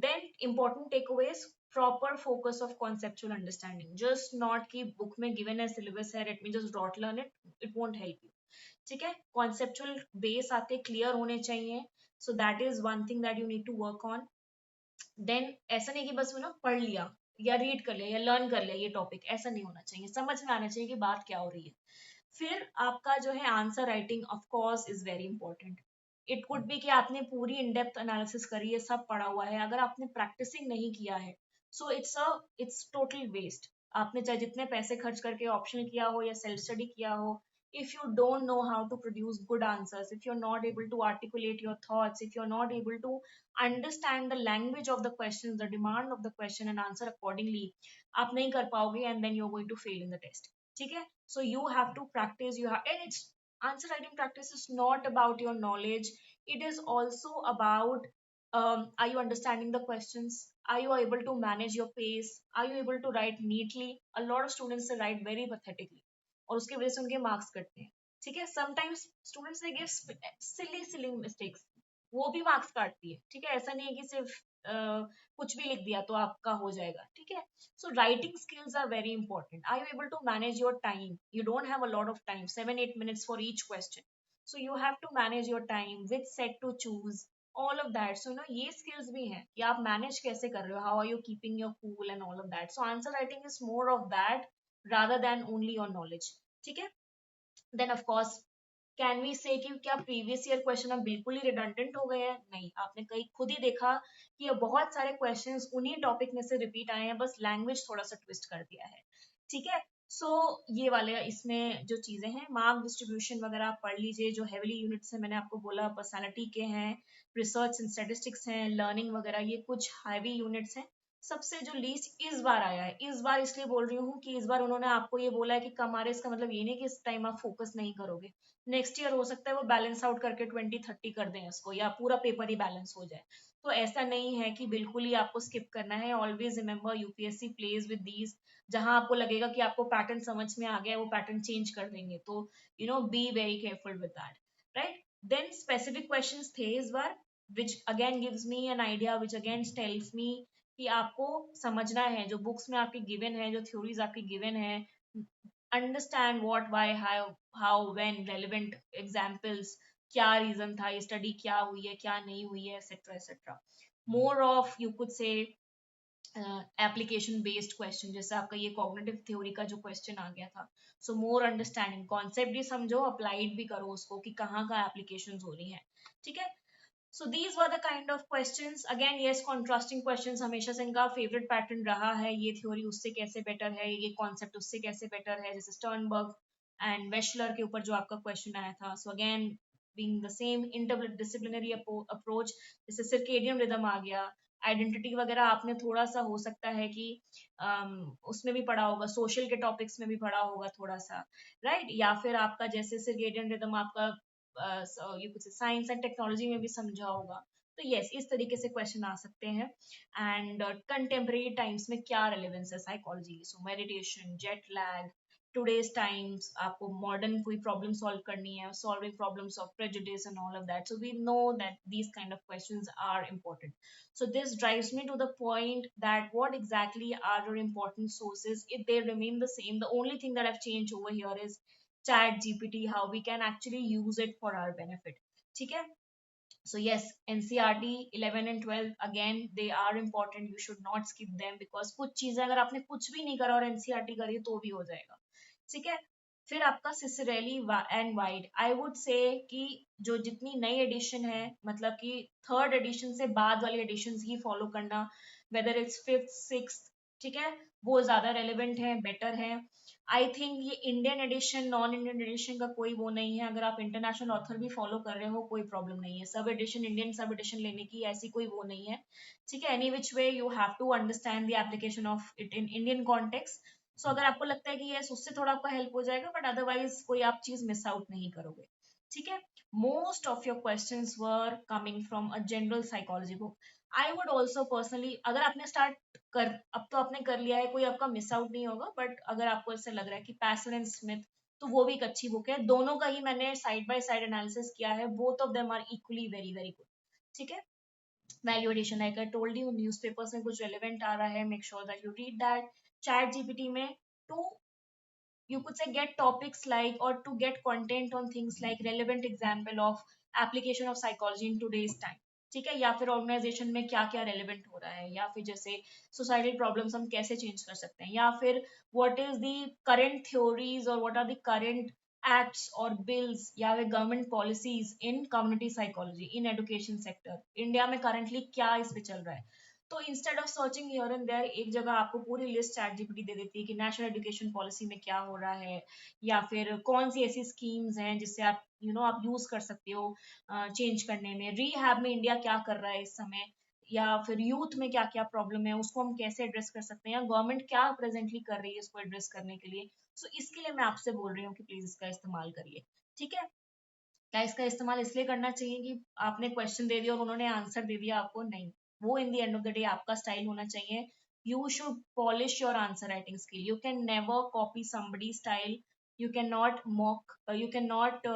Then important takeaways, proper focus of conceptual understanding. Just not कि बुक में गिवन है, सिलेबस है, let me just rote learn it, it won't help you. ठीक है. कॉन्सेप्चुअल बेस आपके क्लियर होने चाहिए. So that is one thing that you need to work on. Then ऐसा नहीं कि बस वो ना पढ़ लिया या रीड कर लिया या लर्न कर लिया ये टॉपिक, ऐसा नहीं होना चाहिए. समझ में आना चाहिए कि बात क्या हो रही है. फिर आपका जो है answer writing of course is very important. It could be कि आपने पूरी इन डेप्थ एनालिसिस करी है, सब पढ़ा हुआ है, अगर आपने प्रैक्टिसिंग नहीं किया है सो इट्स टोटल वेस्ट. आपने चाहे जितने पैसे खर्च करके ऑप्शनल किया हो या सेल्फ स्टडी किया हो, if you don't know how to produce good answers, if you're not able to articulate your thoughts, if you're not able to understand the language of the questions, the demand of the question and answer accordingly, आप नहीं कर पाओगे and then you're going to fail in the test. ठीक है. So you have to practice, you have, and it's answer writing practice is not about your knowledge, it is also about are you understanding the questions, are you able to manage your pace, are you able to write neatly. A lot of students they write very pathetically और उसकी वजह से उनके मार्क्स कटते हैं. ठीक है. Sometimes students they give silly silly mistakes, वो भी मार्क्स काटती है. ठीक है. ऐसा नहीं है कि सिर्फ कुछ भी लिख दिया तो आपका हो जाएगा. ठीक है. So writing skills are very important. Are you able to manage your time, you don't have a lot of time, 7-8 minutes for each question. So you have to manage your time with set to choose all of that. So you know ये skills भी हैं कि आप manage कैसे कर रहे हो, how are you keeping your cool and all of that. So answer writing is more of that rather than only your knowledge. ठीक है. Then of course can we say कि क्या प्रीवियस ईयर क्वेश्चन अब बिल्कुल ही रिडंडेंट हो गए हैं? नहीं, आपने कहीं खुद ही देखा कि अब बहुत सारे क्वेश्चंस उन्हीं टॉपिक में से रिपीट आए हैं, बस लैंग्वेज थोड़ा सा ट्विस्ट कर दिया है। ठीक है, सो ये वाले इसमें जो चीजें हैं, मार्क डिस्ट्रीब्यूशन वगैरह आप पढ़ लीजिए। जो हेविली यूनिट्स है मैंने आपको बोला, पर्सनालिटी के हैं, रिसर्च एंड स्टेटिस्टिक्स हैं, लर्निंग वगैरह, ये कुछ हैवी यूनिट्स हैं। सबसे जो लीस्ट इस बार आया है, इस बार इसलिए बोल रही हूँ कि इस बार उन्होंने आपको ये बोला है कि कम आ रहे, इसका मतलब ये नहीं कि इस टाइम आप फोकस नहीं करोगे। नेक्स्ट ईयर हो सकता है वो बैलेंस आउट करके 20-30 कर दें इसको, या पूरा पेपर ही बैलेंस हो जाए। तो ऐसा नहीं है कि बिल्कुल ही आपको स्किप करना है। Always remember UPSC plays with these. जहां आपको लगेगा कि आपको पैटर्न समझ में आ गया, वो पैटर्न चेंज कर देंगे। तो be very careful with that, right. Then specific questions थे इस बार, which again gives me an idea, which again tells me कि आपको समझना है जो बुक्स में आपकी गिवन है, जो थ्योरीज आपकी गिवन है, understand what why how when, relevant examples, क्या रीजन था, ये स्टडी क्या हुई है, क्या नहीं हुई है, etcetera etcetera. More of you could से एप्लीकेशन बेस्ड क्वेश्चन, जैसे आपका ये कॉग्निटिव थ्योरी का जो क्वेश्चन आ गया था। सो मोर अंडरस्टैंडिंग, कॉन्सेप्ट भी समझो, अप्लाइड भी करो उसको कि कहाँ का एप्लीकेशन हो रही है। ठीक है, so these were the kind of questions. Again, yes, contrasting questions हमेशा से इनका फेवरेट पैटर्न रहा है। ये थ्योरी उससे कैसे बेटर है, ये कॉन्सेप्ट उससे कैसे बेटर है, जैसे स्टर्नबर्ग एंड वेशलर के ऊपर जो आपका क्वेश्चन आया था। So again being the same interdisciplinary approach, जैसे सर्केडियन रिदम आ गया, आइडेंटिटी वगैरह आपने थोड़ा सा हो सकता है कि उसमें भी पढ़ा होगा, सोशल के टॉपिक्स में भी पढ़ा होगा थोड़ा सा, राइट। या फिर आपका जैसे सर्केडियन रिदम आपका यू कुछ साइंस एंड टेक्नोलॉजी में भी समझा होगा। तो यस, इस तरीके से क्वेश्चन आ सकते हैं। एंड कंटेम्प्रेरी टाइम्स में क्या रेलेवेंस है psychology, so meditation, jet lag, today's times, आपको मॉडर्न कोई प्रॉब्लम सॉल्व करनी है, solving problems of prejudice and all of that, so we know that these kind of questions are important. So this drives me to the point that what exactly are your important sources? If they remain the same, the only thing that I've changed over here is chat gpt, how we can actually use it for our benefit. ठीक है, so yes, ncrt 11 and 12 again they are important, you should not skip them, because कुछ चीजें अगर आपने कुछ भी नहीं करा और ncrt करी तो भी हो जाएगा। ठीक है, फिर आपका सिसरेली and wide, I would say कि जो जितनी नई एडिशन है, मतलब कि थर्ड एडिशन से बाद वाली एडिशन ही फॉलो करना, वेदर इट्स फिफ्थ सिक्स, ठीक है, वो ज्यादा रेलिवेंट है, बेटर है। आई थिंक ये Indian edition non Indian edition का कोई वो नहीं है, अगर आप इंटरनेशनल ऑथर भी फॉलो कर रहे हो कोई प्रॉब्लम नहीं है, सब एडिशन इंडियन सब एडिशन लेने की ऐसी कोई वो नहीं है। ठीक है, any which way you have to understand the application of it in Indian context. So अगर आपको लगता है कि यस उससे थोड़ा आपका हेल्प हो जाएगा, बट अदरवाइज कोई आप चीज मिस आउट नहीं करोगे। ठीक है, most of your questions were coming from a general psychology book. I would also personally, अगर आपने स्टार्ट कर, अब तो आपने कर लिया है, कोई आपका मिस आउट नहीं होगा, बट अगर आपको ऐसे लग रहा है कि पैसन एंड स्मिथ, तो वो भी एक अच्छी बुक है। दोनों का ही मैंने साइड बाय साइड एनालिसिस किया है, both of them are equally very very good. ठीक है, value addition, like I told you, newspapers में कुछ रेलेवेंट आ रहा है, make sure that you read that. ChatGPT में too, you could say, get topics like, or to get content on things like relevant example of application of psychology in today's time। ठीक है, या फिर ऑर्गेनाइजेशन में क्या क्या रेलेवेंट हो रहा है, या फिर जैसे सोसाइटल प्रॉब्लम्स हम कैसे चेंज कर सकते हैं, या फिर what is the current theories और what are the current acts और बिल्स या फिर government policies in community psychology in education sector, India में करंटली क्या इस पे चल रहा है। तो instead of searching here and there, एक जगह आपको पूरी लिस्ट चैट जीपीटी दे देती है कि नेशनल एजुकेशन पॉलिसी में क्या हो रहा है, या फिर कौन सी ऐसी स्कीम्स हैं जिससे आप आप यूज कर सकते हो चेंज करने में, रीहैब में इंडिया क्या कर रहा है इस समय, या फिर यूथ में क्या क्या प्रॉब्लम है उसको हम कैसे एड्रेस कर सकते हैं, या गवर्नमेंट क्या प्रेजेंटली कर रही है इसको एड्रेस करने के लिए। सो इसके लिए मैं आपसे बोल रही हूँ कि प्लीज इसका इस्तेमाल करिए। ठीक है, क्या इसका इस्तेमाल इसलिए करना चाहिए कि आपने क्वेश्चन दे दिया और उन्होंने आंसर दे दिया आपको? नहीं, वो इन the end of the day आपका स्टाइल होना चाहिए। You should polish your answer writing skill, you can never copy somebody style, you cannot mock, you cannot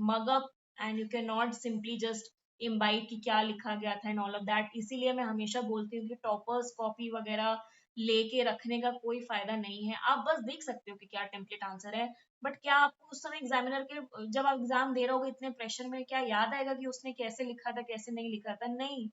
mug up, and you cannot simply just imbibe कि क्या लिखा गया था एंड ऑल ऑफ दैट। इसीलिए मैं हमेशा बोलती हूँ कि टॉपर्स कॉपी वगैरह लेके रखने का कोई फायदा नहीं है। आप बस देख सकते हो कि क्या टेम्पलेट आंसर है, बट क्या आपको उस समय एग्जामिनर के, जब आप एग्जाम दे रहे होगे इतने प्रेशर में, क्या याद आएगा कि उसने कैसे लिखा था कैसे नहीं लिखा था? नहीं,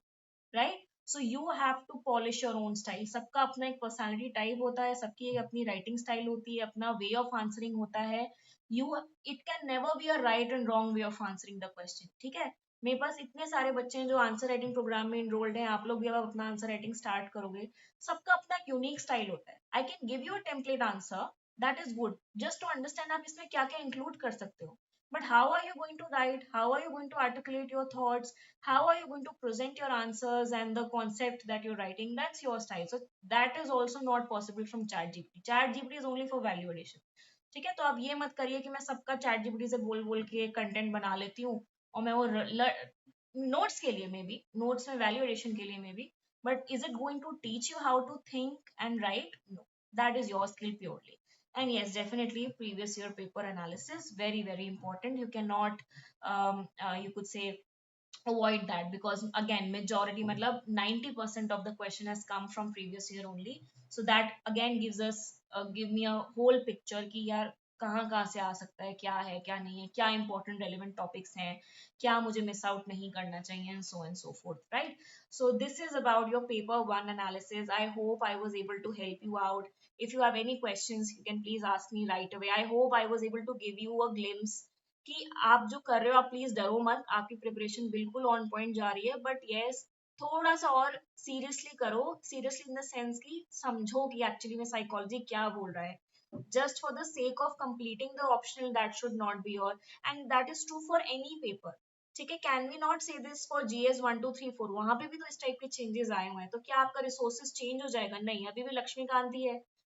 right. So you have to polish your own style. सबका अपना एक पर्सनालिटी टाइप होता है, सबकी एक अपनी राइटिंग स्टाइल होती है, अपना वे ऑफ आंसरिंग होता है. You it can never be a right and wrong way of answering the question. ठीक है, मेरे पास इतने सारे बच्चे हैं जो आंसर राइटिंग प्रोग्राम में इनरोल्ड हैं. आप लोग भी अब अपना आंसर राइटिंग स्टार्ट करोगे, सबका अपना यूनिक स्टाइल होता है. I can give you a template answer, that is good, just to understand आप इसमें क्या क्या इंक्लूड कर सकते हो. But how are you going to write? How are you going to articulate your thoughts? How are you going to present your answers and the concept that you're writing? That's your style. So that is also not possible from ChatGPT. ChatGPT is only for value addition. ठीक है, तो आप ये मत करिए कि मैं सबका ChatGPT से बोल बोल के कंटेंट बना लेती हूँ और मैं वो नोट्स के लिए मे बी, नोट्स में वैल्यू एडिशन के लिए maybe, but is it going to teach you how to think and write? No, that is your skill purely. And yes, definitely previous year paper analysis, very very important. You cannot you could say avoid that, because again majority matlab 90% of the question has come from previous year only. So that again gives us give me a whole picture कि यार कहाँ कहाँ से आ सकता है, क्या है क्या नहीं है, क्या important relevant topics हैं, क्या मुझे miss out नहीं करना चाहिए, and so and so forth, right? So this is about your paper one analysis. I hope I was able to help you out. If you have any questions, you can please ask me right away. I hope I was able to give you a glimpse कि आप जो कर रहे हो, आप प्लीज डरो मत, आपकी प्रिपरेशन बिल्कुल ऑन पॉइंट जा रही है. बट यस, थोड़ा सा और सीरियसली करो, सीरियसली इन द सेंस कि समझो कि एक्चुअली में साइकोलॉजी क्या बोल रहा है. Just for the sake of completing the optional, that should not be your, and that is true for any paper. ठीक है, कैन वी नॉट से दिस फॉर जीएस 1 2 3 4? वहां पे भी तो इस टाइप के चेंजेस आए हुए हैं, तो क्या आपका रिसोर्सेज चेंज हो जाएगा? नहीं, अभी भी लक्ष्मीकांत ही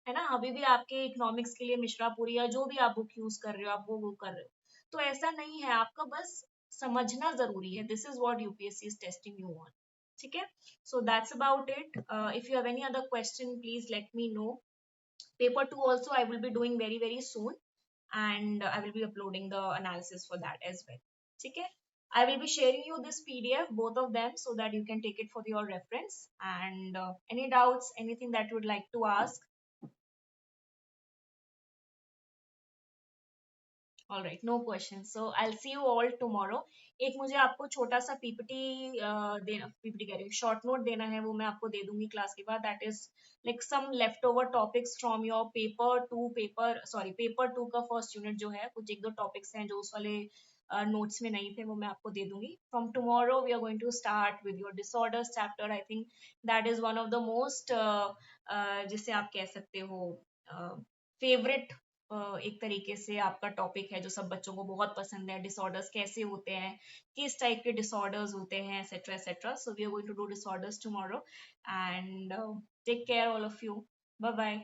है ना, अभी भी आपके इकोनॉमिक्स के लिए मिश्रापुरी या जो भी आप बुक यूज कर रहे हो, आप वो कर रहे हो. तो ऐसा नहीं है, आपका बस समझना जरूरी है. This is what UPSC is testing you on. ठीक है, so that's about it. If you have any other question, please let me know. Paper 2 also I will be doing very very soon, and I will be uploading the analysis for that as well. ठीक है, I will be sharing you this PDF, both of them, so that you can take it for your reference. And any doubts, anything that you would like to ask? All right, no questions. So I'll see you all tomorrow. एक मुझे आपको छोटा सा पीपीटी देना, पीपीटी कह रही हूँ, शॉर्ट नोट देना है, वो मैं आपको दे दूंगी क्लास के बाद. That is like some left over topics from your paper two का फर्स्ट यूनिट जो है, कुछ एक दो टॉपिक्स हैं जो उस वाले नोट्स में नहीं थे, वो मैं आपको दे दूंगी. From tomorrow we are going to start with your disorders chapter. I think that is one of the most, जिसे आप कह सकते हो फेवरेट, एक तरीके से आपका टॉपिक है जो सब बच्चों को बहुत पसंद है. डिसऑर्डर्स कैसे होते हैं, किस टाइप के डिसऑर्डर्स होते हैं, etcetera etcetera. So we are going to do disorders tomorrow, and take care all of you. Bye bye.